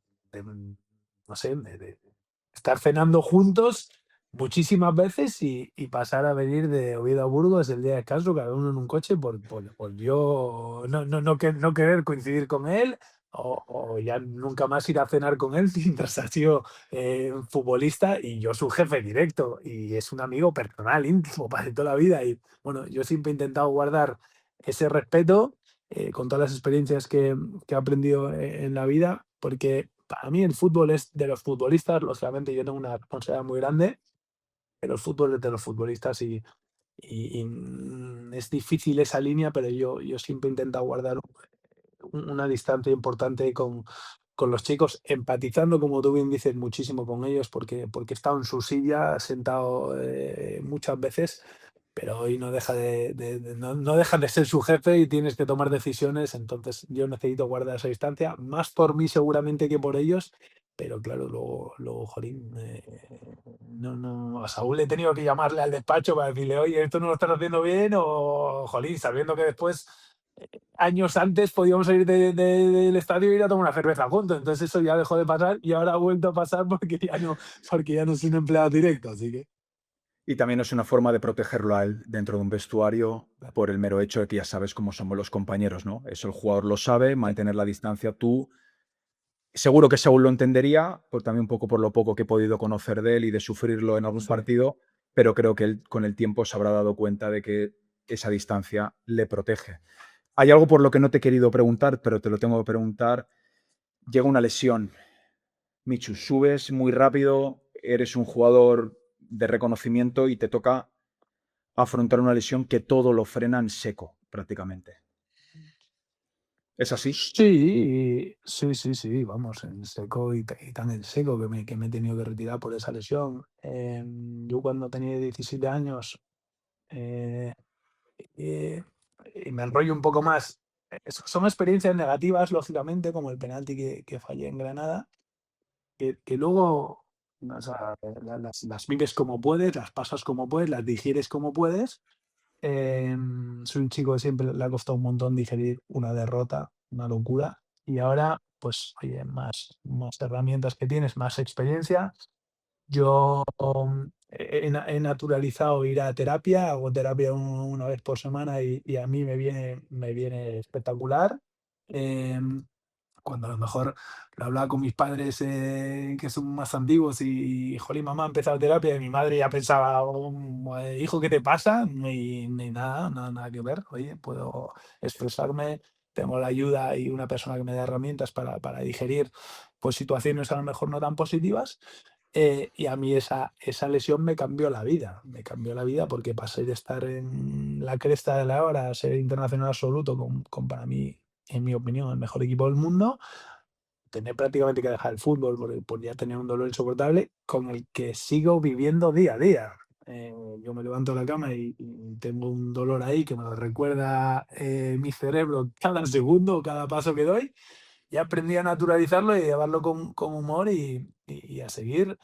no sé, de estar cenando juntos muchísimas veces y pasar a venir de Oviedo a Burgos el día de descanso, cada uno en un coche, por yo no querer coincidir con él o ya nunca más ir a cenar con él mientras ha sido futbolista y yo su jefe directo y es un amigo personal, íntimo, para de toda la vida. Y bueno, yo siempre he intentado guardar ese respeto con todas las experiencias que he aprendido en la vida, porque para mí el fútbol es de los futbolistas, lógicamente yo tengo una responsabilidad muy grande, pero el fútbol es de los futbolistas y es difícil esa línea, pero yo siempre he intentado guardar una distancia importante con los chicos, empatizando, como tú bien dices, muchísimo con ellos, porque he estado en su silla sentado muchas veces, pero hoy no deja no dejan de ser su jefe y tienes que tomar decisiones, entonces yo necesito guardar esa distancia, más por mí seguramente que por ellos, pero claro, luego jolín, a Saúl le he tenido que llamarle al despacho para decirle: "Oye, esto no lo estás haciendo bien", o jolín, sabiendo que después, años antes podíamos salir del estadio e ir a tomar una cerveza juntos. Entonces eso ya dejó de pasar y ahora ha vuelto a pasar porque ya no soy un empleado directo, así que Y también es una forma de protegerlo a él dentro de un vestuario por el mero hecho de que ya sabes cómo somos los compañeros, ¿no? Eso el jugador lo sabe, mantener la distancia. Tú seguro que Saúl lo entendería, por también un poco por lo poco que he podido conocer de él y de sufrirlo en algún sí. partido, pero creo que él con el tiempo se habrá dado cuenta de que esa distancia le protege. Hay algo por lo que no te he querido preguntar, pero te lo tengo que preguntar. Llega una lesión. Michu, subes muy rápido, eres un jugador de reconocimiento y te toca afrontar una lesión que todo lo frena en seco, prácticamente. ¿Es así? Sí, sí, sí, sí, vamos, en seco y tan en seco que me he tenido que retirar por esa lesión. Yo cuando tenía 17 años, eh, eh, y me enrollo un poco más, son experiencias negativas, lógicamente, como el penalti que fallé en Granada, que luego, o sea, las vives como puedes, las pasas como puedes, las digieres como puedes. Soy un chico que siempre le ha costado un montón digerir una derrota, una locura. Y ahora, pues, oye, más herramientas que tienes, más experiencia. Yo he naturalizado ir a terapia, hago terapia una vez por semana y a mí me viene espectacular. Em, Cuando a lo mejor lo hablaba con mis padres, que son más antiguos y, jolín, mamá ha empezado terapia, y mi madre ya pensaba: Hijo, ¿qué te pasa?". Ni nada, nada, nada que ver. Oye, puedo expresarme, tengo la ayuda y una persona que me da herramientas para digerir, pues, situaciones a lo mejor no tan positivas. Y a mí esa lesión me cambió la vida porque pasé de estar en la cresta de la hora a ser internacional absoluto con para mí, en mi opinión, el mejor equipo del mundo, tener prácticamente que dejar el fútbol por ya tener un dolor insoportable con el que sigo viviendo día a día. Yo me levanto de la cama y tengo un dolor ahí que me lo recuerda, mi cerebro cada segundo, cada paso que doy. Y aprendí a naturalizarlo y llevarlo con humor y a seguir,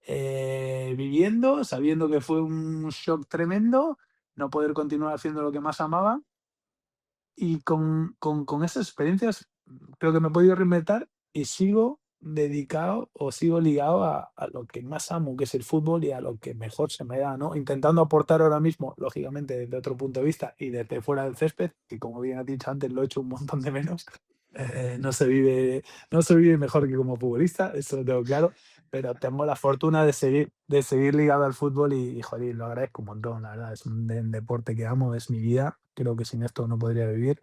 viviendo, sabiendo que fue un shock tremendo, no poder continuar haciendo lo que más amaba. Y con esas experiencias, creo que me he podido reinventar y sigo dedicado o sigo ligado a lo que más amo, que es el fútbol y a lo que mejor se me da, ¿no? Intentando aportar ahora mismo, lógicamente, desde otro punto de vista y desde fuera del césped, que como bien has dicho antes, lo he hecho un montón de menos. No se vive mejor que como futbolista, eso lo tengo claro, pero tengo la fortuna de seguir ligado al fútbol y, joder, lo agradezco un montón, la verdad. Es un deporte que amo, es mi vida. Creo que sin esto no podría vivir,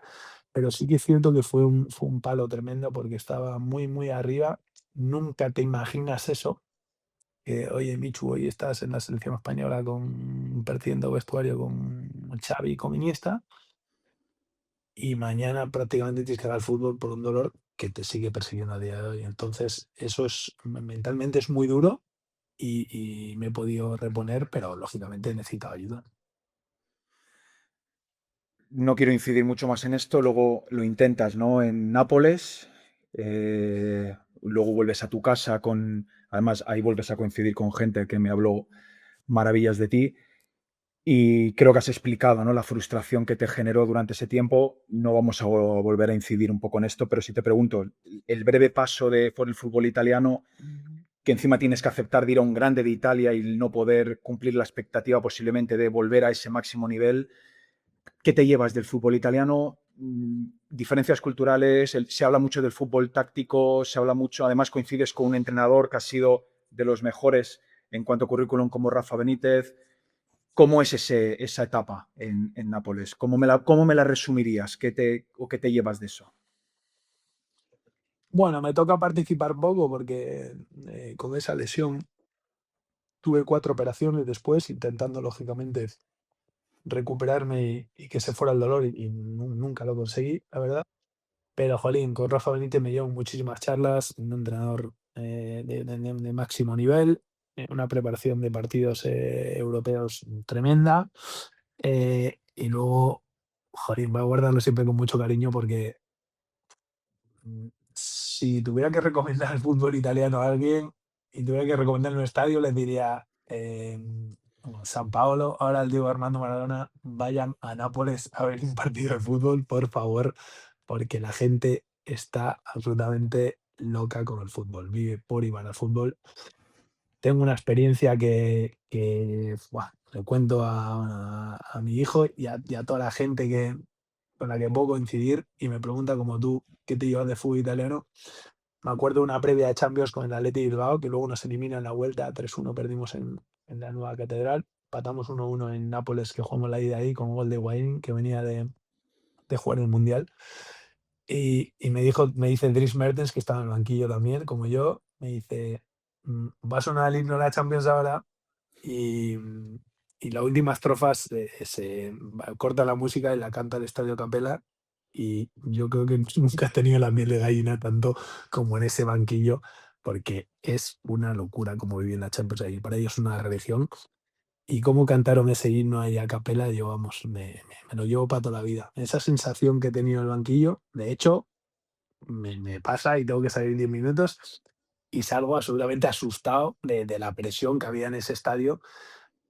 pero sí que es cierto que fue un palo tremendo porque estaba muy, muy arriba. Nunca te imaginas eso, que: "Oye, Michu, hoy estás en la selección española compartiendo vestuario con Xavi y con Iniesta, y mañana prácticamente tienes que dejar el fútbol por un dolor que te sigue persiguiendo a día de hoy". Entonces, eso mentalmente es muy duro y me he podido reponer, pero lógicamente he necesitado ayuda. No quiero incidir mucho más en esto, luego lo intentas, ¿no? En Nápoles, luego vuelves a tu casa además ahí vuelves a coincidir con gente que me habló maravillas de ti y creo que has explicado, ¿no? La frustración que te generó durante ese tiempo. No vamos a volver a incidir un poco en esto, pero si te pregunto, el breve paso por el fútbol italiano, que encima tienes que aceptar de ir a un grande de Italia y no poder cumplir la expectativa posiblemente de volver a ese máximo nivel. ¿Qué te llevas del fútbol italiano? Diferencias culturales, se habla mucho del fútbol táctico, se habla mucho, además coincides con un entrenador que ha sido de los mejores en cuanto a currículum como Rafa Benítez. ¿Cómo es esa etapa en Nápoles? ¿Cómo me la resumirías? ¿Qué te llevas de eso? Bueno, me toca participar poco porque, con esa lesión tuve 4 operaciones después, intentando lógicamente recuperarme y que se fuera el dolor y nunca lo conseguí, la verdad. Pero, jolín, con Rafa Benítez me llevo muchísimas charlas, un entrenador, de máximo nivel, una preparación de partidos, europeos tremenda, y luego, jolín, voy a guardarlo siempre con mucho cariño porque, si tuviera que recomendar el fútbol italiano a alguien y tuviera que recomendar un estadio, les diría, San Paolo, ahora el Diego Armando Maradona, vayan a Nápoles a ver un partido de fútbol, por favor, porque la gente está absolutamente loca con el fútbol, vive por y para el fútbol. Tengo una experiencia que ¡buah!, le cuento a mi hijo y a toda la gente con la que puedo coincidir y me pregunta como tú, ¿qué te llevas de fútbol italiano? Me acuerdo de una previa de Champions con el Athletic Bilbao, que luego nos elimina en la vuelta, 3-1 perdimos en la Nueva Catedral, empatamos 1-1 en Nápoles, que jugamos la ida ahí con gol de Higuaín, que venía de jugar el Mundial. Y me dice Dries Mertens, que estaba en el banquillo también, como yo, me dice: Va a sonar el himno de la Champions ahora y, y la última estrofa corta la música y la canta el Estadio Capela. Y yo creo que nunca he tenido la miel de gallina tanto como en ese banquillo, porque es una locura como vivir en la Champions ahí. Para ellos es una religión. Y cómo cantaron ese himno ahí a capela, yo vamos, me lo llevo para toda la vida. Esa sensación que he tenido en el banquillo, de hecho, me pasa y tengo que salir 10 minutos y salgo absolutamente asustado de la presión que había en ese estadio,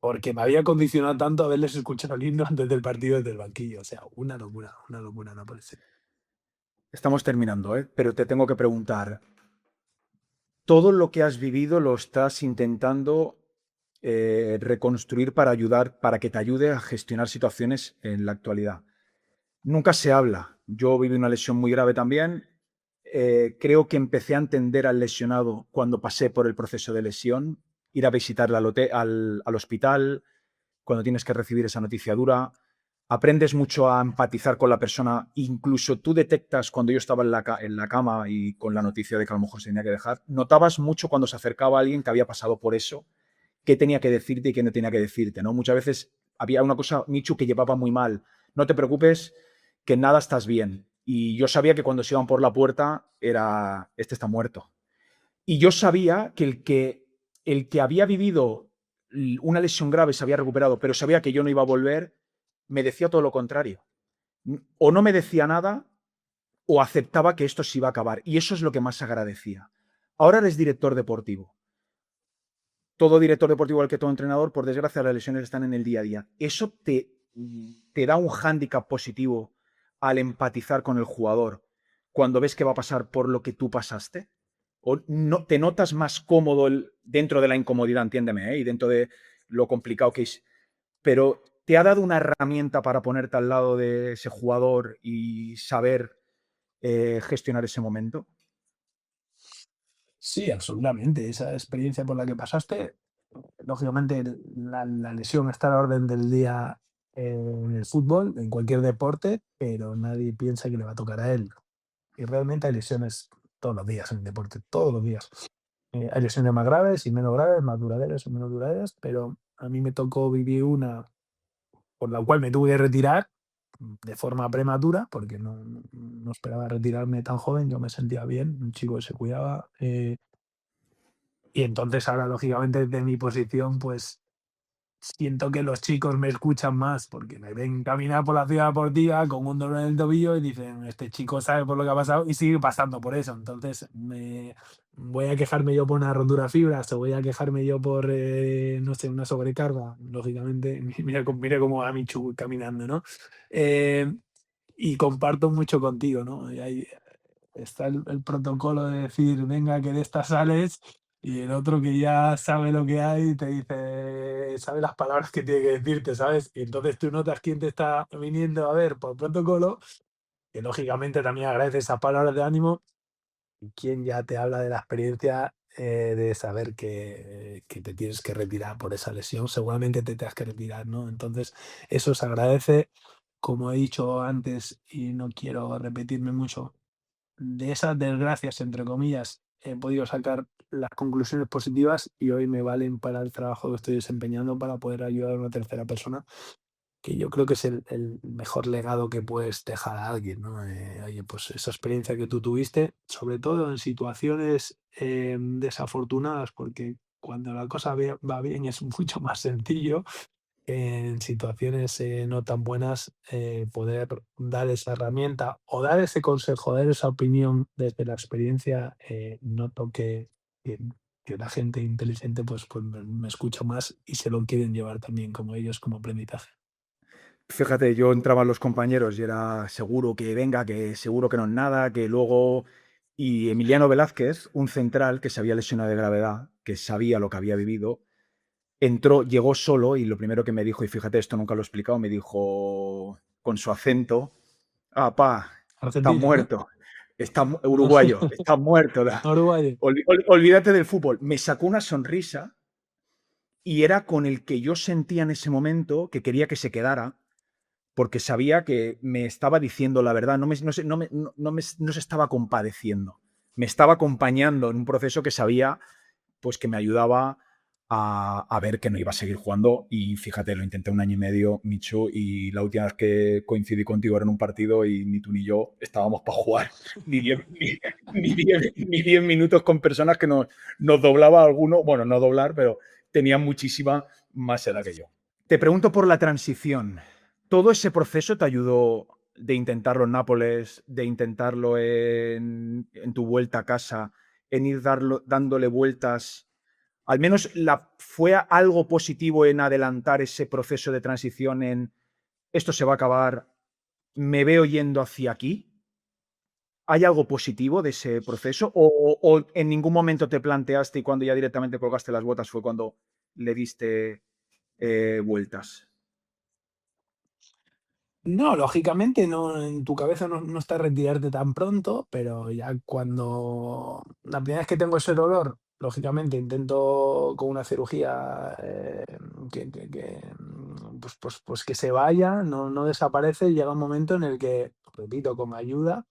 porque me había condicionado tanto a verles escuchar el himno antes del partido desde el banquillo. O sea, una locura, no puede ser. Estamos terminando, ¿eh? Pero te tengo que preguntar, todo lo que has vivido lo estás intentando reconstruir para ayudar, para que te ayude a gestionar situaciones en la actualidad. Nunca se habla. Yo viví una lesión muy grave también. Creo que empecé a entender al lesionado cuando pasé por el proceso de lesión, ir a visitarle al hospital, cuando tienes que recibir esa noticia dura. Aprendes mucho a empatizar con la persona. Incluso tú detectas cuando yo estaba en la cama y con la noticia de que a lo mejor se tenía que dejar, notabas mucho cuando se acercaba alguien que había pasado por eso, qué tenía que decirte y qué no tenía que decirte, ¿no? Muchas veces había una cosa, Michu, que llevaba muy mal. No te preocupes, que nada estás bien. Y yo sabía que cuando se iban por la puerta era, este está muerto. Y yo sabía que el que había vivido una lesión grave se había recuperado, pero sabía que yo no iba a volver, me decía todo lo contrario. O no me decía nada o aceptaba que esto se iba a acabar. Y eso es lo que más agradecía. Ahora eres director deportivo. Todo director deportivo, al que todo entrenador, por desgracia, las lesiones están en el día a día. ¿Eso te da un hándicap positivo al empatizar con el jugador cuando ves que va a pasar por lo que tú pasaste? ¿O no, te notas más cómodo dentro de la incomodidad, entiéndeme, y dentro de lo complicado que es? Pero ¿te ha dado una herramienta para ponerte al lado de ese jugador y saber gestionar ese momento? Sí, absolutamente. Esa experiencia por la que pasaste, lógicamente, la lesión está a la orden del día en el fútbol, en cualquier deporte, pero nadie piensa que le va a tocar a él. Y realmente hay lesiones todos los días en el deporte, todos los días. Hay lesiones más graves y menos graves, más duraderas y menos duraderas, pero a mí me tocó vivir una por la cual me tuve que retirar de forma prematura, porque no esperaba retirarme tan joven, yo me sentía bien, un chico que se cuidaba. Y entonces ahora, lógicamente, desde mi posición, pues siento que los chicos me escuchan más porque me ven caminar por la ciudad deportiva con un dolor en el tobillo y dicen, este chico sabe por lo que ha pasado y sigue pasando por eso. Entonces, voy a quejarme yo por una rotura de fibras o voy a quejarme yo por, no sé, una sobrecarga. Lógicamente, mira cómo va Michu caminando, ¿no? Eh, y comparto mucho contigo, ¿no? Y ahí está el protocolo de decir, venga, que de esta sales, y el otro que ya sabe lo que hay y te dice, sabe las palabras que tiene que decirte, ¿sabes? Y entonces tú notas quién te está viniendo a ver por protocolo, que lógicamente también agradece esas palabras de ánimo, y quién ya te habla de la experiencia de saber que te tienes que retirar por esa lesión, seguramente te tengas que retirar, ¿no? Entonces, eso se agradece, como he dicho antes, y no quiero repetirme mucho, de esas desgracias, entre comillas, he podido sacar las conclusiones positivas y hoy me valen para el trabajo que estoy desempeñando para poder ayudar a una tercera persona. que yo creo que es el mejor legado que puedes dejar a alguien, ¿no? Oye, pues esa experiencia que tú tuviste, sobre todo en situaciones desafortunadas, porque cuando la cosa va bien es mucho más sencillo, en situaciones no tan buenas, poder dar esa herramienta o dar ese consejo, dar esa opinión desde la experiencia, noto que, que la gente inteligente pues me escucha más y se lo quieren llevar también como ellos como aprendizaje. Fíjate, yo entraban los compañeros y era seguro que venga, que seguro que no es nada, que luego... Y Emiliano Velázquez, un central que se había lesionado de gravedad, que sabía lo que había vivido, entró, llegó solo y lo primero que me dijo, y fíjate, esto nunca lo he explicado, me dijo con su acento, ah, pa, estás Argentino, ¿no? muerto, uruguayo, estás muerto, Uruguayo. olvídate del fútbol. Me sacó una sonrisa y era con el que yo sentía en ese momento que quería que se quedara, porque sabía que me estaba diciendo la verdad, no se estaba compadeciendo, me estaba acompañando en un proceso que sabía pues que me ayudaba a ver que no iba a seguir jugando y fíjate, lo intenté un año y medio, Michu, y la última vez que coincidí contigo era en un partido y ni tú ni yo estábamos para jugar ni 10 minutos con personas que nos doblaba alguno, bueno, no doblar, pero tenían muchísima más edad que yo. Te pregunto por la transición. ¿Todo ese proceso te ayudó de intentarlo en Nápoles, de intentarlo en tu vuelta a casa, en ir dándole vueltas? Al menos fue algo positivo en adelantar ese proceso de transición en esto se va a acabar, me veo yendo hacia aquí. ¿Hay algo positivo de ese proceso? ¿O en ningún momento te planteaste y cuando ya directamente colgaste las botas fue cuando le diste vueltas? No, lógicamente no, en tu cabeza no está retirarte tan pronto, pero ya cuando la primera vez que tengo ese dolor, lógicamente intento con una cirugía pues que se vaya, no desaparece, y llega un momento en el que, repito, con ayuda,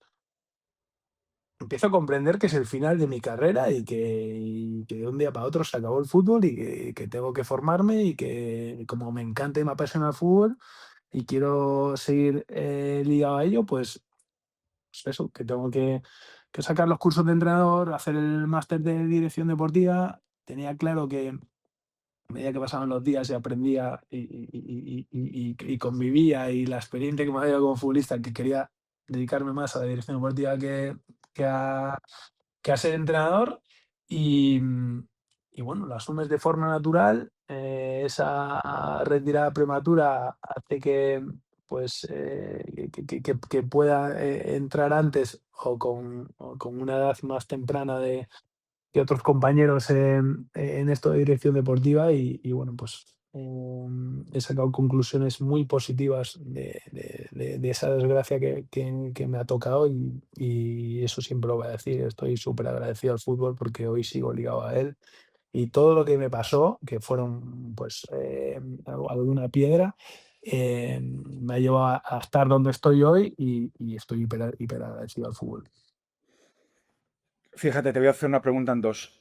empiezo a comprender que es el final de mi carrera y que de un día para otro se acabó el fútbol y que tengo que formarme y que como me encanta y me apasiona el fútbol y quiero seguir ligado a ello, pues eso, que tengo que sacar los cursos de entrenador, hacer el máster de dirección deportiva. Tenía claro que a medida que pasaban los días y aprendía y convivía y la experiencia que me había dado como futbolista, que quería dedicarme más a la dirección deportiva que a, que a ser entrenador. Y, y bueno, lo asumes de forma natural. Esa retirada prematura hace que, pues, que pueda entrar antes o con una edad más temprana que otros compañeros en esto de dirección deportiva y bueno, pues he sacado conclusiones muy positivas de esa desgracia que me ha tocado y eso siempre lo voy a decir. Estoy súper agradecido al fútbol porque hoy sigo ligado a él y todo lo que me pasó, que fueron pues alguna piedra, me ha llevado a estar donde estoy hoy y estoy hiper agradecido al fútbol. Fíjate, te voy a hacer una pregunta en dos.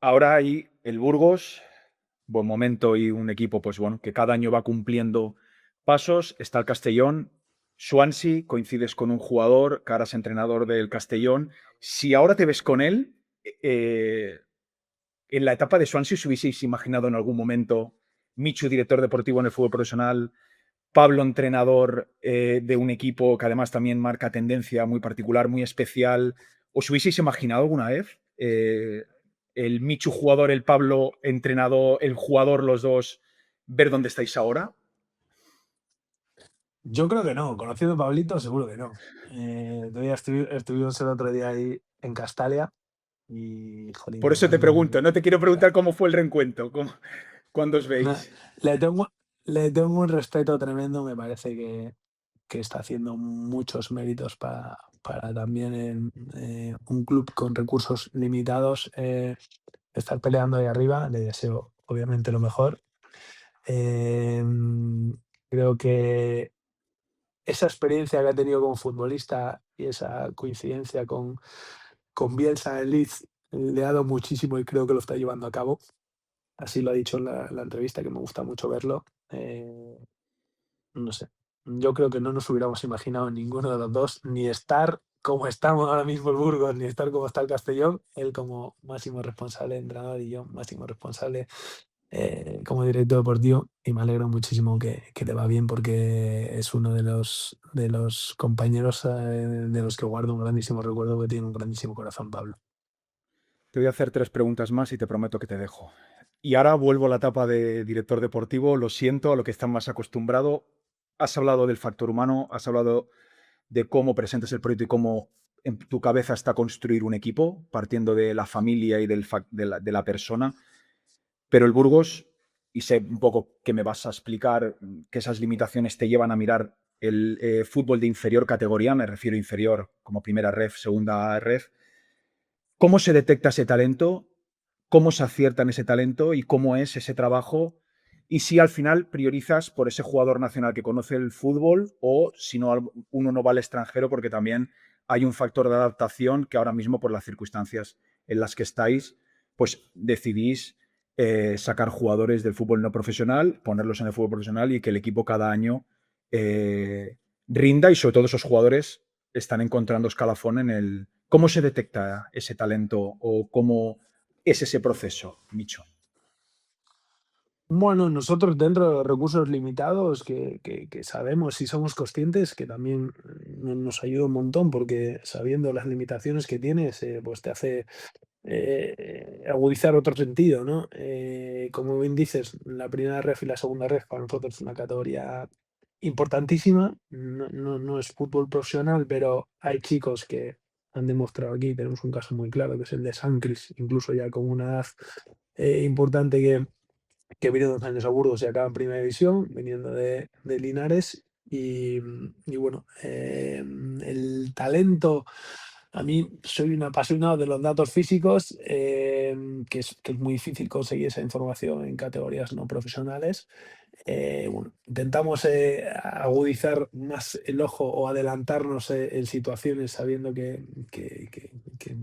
Ahora hay el Burgos, buen momento y un equipo, pues bueno, que cada año va cumpliendo pasos. Está el Castellón, Swansea, coincides con un jugador que ahora es entrenador del Castellón. Si ahora te ves con él, eh, en la etapa de Swansea, ¿os hubieseis imaginado en algún momento Michu, director deportivo en el fútbol profesional, Pablo, entrenador de un equipo que además también marca tendencia muy particular, muy especial? ¿Os hubieseis imaginado alguna vez el Michu jugador, el Pablo entrenador, el jugador, los dos, ver dónde estáis ahora? Yo creo que no, conociendo a Pablito seguro que no. Todavía estuvimos el otro día ahí en Castalia y, Por jolín, eso te pregunto, no te quiero preguntar cómo fue el reencuentro, cuándo os na- veis. le tengo, le tengo un respeto tremendo, me parece que está haciendo muchos méritos para también en un club con recursos limitados estar peleando ahí arriba. Le deseo obviamente lo mejor. Creo que esa experiencia que ha tenido como futbolista y esa coincidencia con Bielsa en Leeds le ha dado muchísimo y creo que lo está llevando a cabo. Así lo ha dicho en la entrevista, que me gusta mucho verlo. no sé, yo creo que no nos hubiéramos imaginado ninguno de los dos ni estar como estamos ahora mismo el Burgos, ni estar como está el Castellón, él como máximo responsable, entrenador, y yo máximo responsable como director deportivo, y me alegro muchísimo que te va bien porque es uno de los compañeros de los que guardo un grandísimo recuerdo, que tiene un grandísimo corazón, Pablo. Te voy a hacer 3 preguntas más y te prometo que te dejo. Y ahora vuelvo a la etapa de director deportivo, lo siento, a lo que estás más acostumbrado. Has hablado del factor humano, has hablado de cómo presentas el proyecto y cómo en tu cabeza está construir un equipo, partiendo de la familia y de la persona. Pero el Burgos, y sé un poco que me vas a explicar que esas limitaciones te llevan a mirar el fútbol de inferior categoría, me refiero a inferior como primera ref, segunda ref. ¿Cómo se detecta ese talento? ¿Cómo se acierta en ese talento? ¿Y cómo es ese trabajo? Y si al final priorizas por ese jugador nacional que conoce el fútbol o si no, uno no va al extranjero porque también hay un factor de adaptación que ahora mismo por las circunstancias en las que estáis, pues decidís sacar jugadores del fútbol no profesional, ponerlos en el fútbol profesional y que el equipo cada año eh, rinda y sobre todo esos jugadores están encontrando escalafón en el... ¿Cómo se detecta ese talento o cómo es ese proceso, Micho? Bueno, nosotros dentro de los recursos limitados que sabemos y somos conscientes, que también nos ayuda un montón, porque sabiendo las limitaciones que tienes, pues te hace agudizar otro sentido, ¿no? Como bien dices, la primera ref y la segunda ref para nosotros es una categoría importantísima. No es fútbol profesional, pero hay chicos que han demostrado aquí, tenemos un caso muy claro, que es el de Sancris, incluso ya con una edad importante, que vino 2 años a Burgos y acaba en primera división, viniendo de Linares. Y bueno, el talento, a mí soy un apasionado de los datos físicos, que es muy difícil conseguir esa información en categorías no profesionales. Bueno, intentamos agudizar más el ojo o adelantarnos en situaciones sabiendo que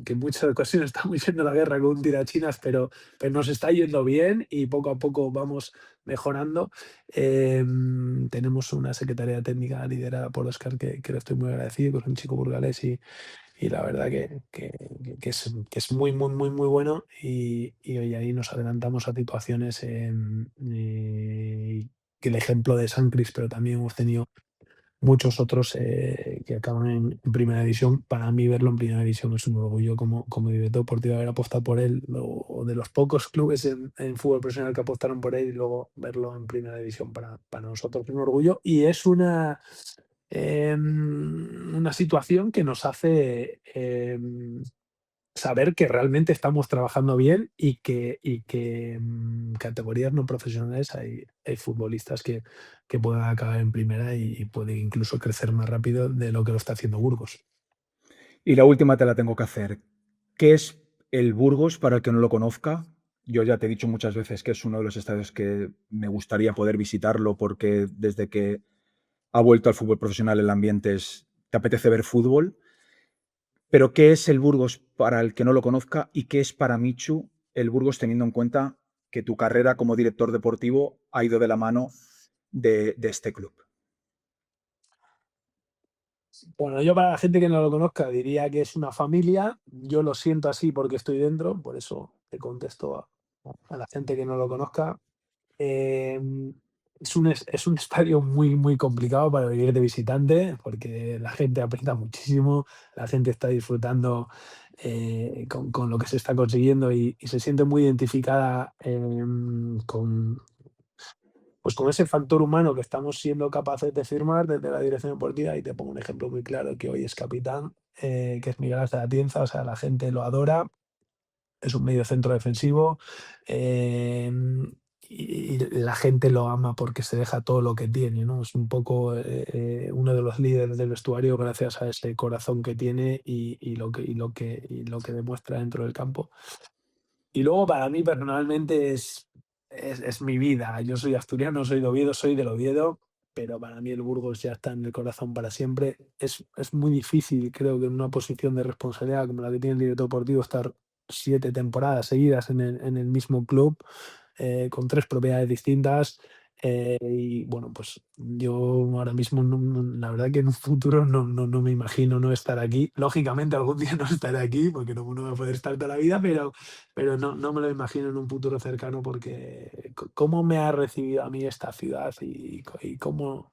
en muchas ocasiones estamos yendo a la guerra con un tirachinas, pero nos está yendo bien y poco a poco vamos mejorando. Tenemos una secretaría técnica liderada por Oscar, que le estoy muy agradecido, que es un chico burgalés, y la verdad que es muy, muy, muy, muy bueno. Y hoy ahí nos adelantamos a situaciones, que el ejemplo de Sancris, pero también hemos tenido muchos otros que acaban en primera división. Para mí verlo en primera división es un orgullo como director deportivo haber apostado por él, o de los pocos clubes en fútbol profesional que apostaron por él, y luego verlo en primera división para nosotros es un orgullo. Y es una situación que nos hace saber que realmente estamos trabajando bien, y que categorías no profesionales hay futbolistas que puedan acabar en primera y pueden incluso crecer más rápido de lo que lo está haciendo Burgos. Y la última te la tengo que hacer. ¿Qué es el Burgos para el que no lo conozca? Yo ya te he dicho muchas veces que es uno de los estadios que me gustaría poder visitarlo porque desde que ha vuelto al fútbol profesional el ambiente es, te apetece ver fútbol. Pero ¿qué es el Burgos para el que no lo conozca y qué es para Michu el Burgos teniendo en cuenta que tu carrera como director deportivo ha ido de la mano de este club? Bueno, yo, para la gente que no lo conozca, diría que es una familia. Yo lo siento así porque estoy dentro, por eso te contesto a la gente que no lo conozca. Em, es un estadio muy, muy complicado para vivir de visitante, porque la gente aprieta muchísimo, la gente está disfrutando con lo que se está consiguiendo, y se siente muy identificada, con ese factor humano que estamos siendo capaces de firmar desde la dirección deportiva. Y te pongo un ejemplo muy claro, que hoy es capitán, que es Miguel Ángel Atienza. O sea, la gente lo adora, es un medio centro defensivo, y la gente lo ama porque se deja todo lo que tiene, ¿no? Es un poco uno de los líderes del vestuario gracias a ese corazón que tiene, y lo que demuestra dentro del campo. Y luego, para mí personalmente, es mi vida. Yo soy asturiano, soy de Oviedo, soy del Oviedo, pero para mí el Burgos ya está en el corazón para siempre. Es muy difícil, creo que en una posición de responsabilidad como la que tiene el director deportivo, estar 7 temporadas seguidas en el mismo club, con 3 propiedades distintas. Y bueno, pues yo ahora mismo la verdad que en un futuro no me imagino no estar aquí. Lógicamente algún día no estaré aquí porque no voy a poder estar toda la vida, pero no me lo imagino en un futuro cercano porque cómo me ha recibido a mí esta ciudad y cómo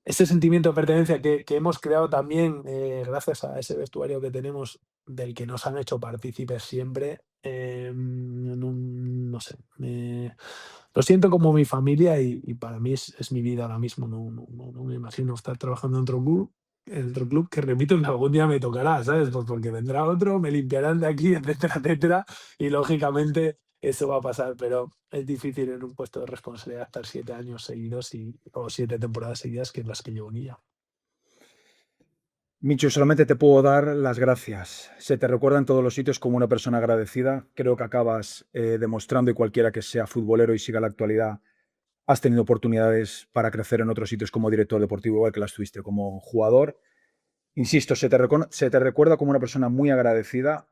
ese sentimiento de pertenencia que hemos creado también, gracias a ese vestuario que tenemos, del que nos han hecho partícipes siempre, no sé, lo siento como mi familia y para mí es mi vida ahora mismo. No me imagino estar trabajando en otro club que, repito, que algún día me tocará, ¿sabes? Pues porque vendrá otro, me limpiarán de aquí, etcétera, etcétera, y lógicamente eso va a pasar, pero es difícil en un puesto de responsabilidad estar 7 años seguidos o 7 temporadas seguidas, que es las que llevo en ella. Michu, solamente te puedo dar las gracias. Se te recuerda en todos los sitios como una persona agradecida. Creo que acabas demostrando, y cualquiera que sea futbolero y siga la actualidad, has tenido oportunidades para crecer en otros sitios como director deportivo, igual que las tuviste como jugador. Insisto, se te recuerda como una persona muy agradecida.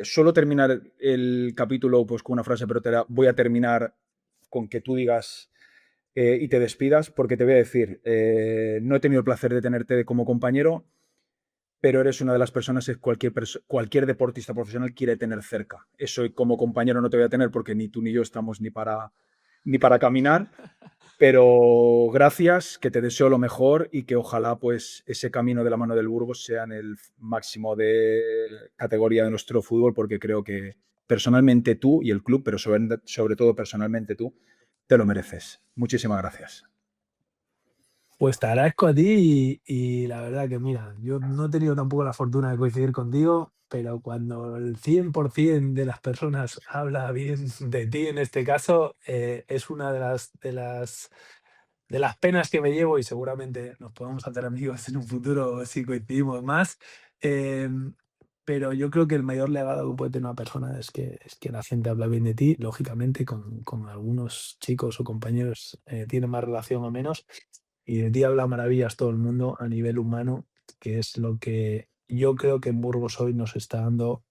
Suelo terminar el capítulo pues, con una frase, pero voy a terminar con que tú digas y te despidas, porque te voy a decir, no he tenido el placer de tenerte como compañero, pero eres una de las personas que cualquier deportista profesional quiere tener cerca. Eso como compañero no te voy a tener porque ni tú ni yo estamos ni para caminar, pero gracias, que te deseo lo mejor y que ojalá pues ese camino de la mano del Burgos sea en el máximo de categoría de nuestro fútbol, porque creo que personalmente tú y el club, pero sobre todo personalmente tú, te lo mereces. Muchísimas gracias. Pues te agradezco a ti y la verdad que mira, yo no he tenido tampoco la fortuna de coincidir contigo, pero cuando el 100% de las personas habla bien de ti en este caso, es una de las penas que me llevo y seguramente nos podamos hacer amigos en un futuro si coincidimos más. Em, pero yo creo que el mayor legado que puede tener una persona es que la gente habla bien de ti. Lógicamente, con algunos chicos o compañeros tiene más relación o menos, y de ti habla maravillas todo el mundo a nivel humano, que es lo que yo creo que en Burgos hoy nos está dando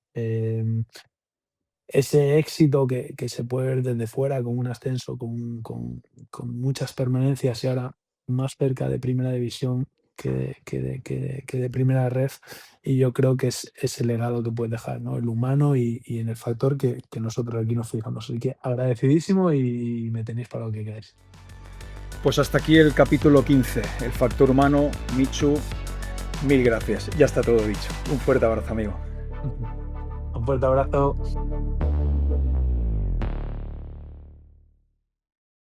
ese éxito que se puede ver desde fuera, con un ascenso, con muchas permanencias y ahora más cerca de primera división que de primera red. Y yo creo que es ese legado que puede dejar, ¿no? El humano y en el factor que nosotros aquí nos fijamos. Así que agradecidísimo y me tenéis para lo que queráis. Pues hasta aquí el capítulo 15, el factor humano. Michu, mil gracias. Ya está todo dicho. Un fuerte abrazo, amigo. Un fuerte abrazo.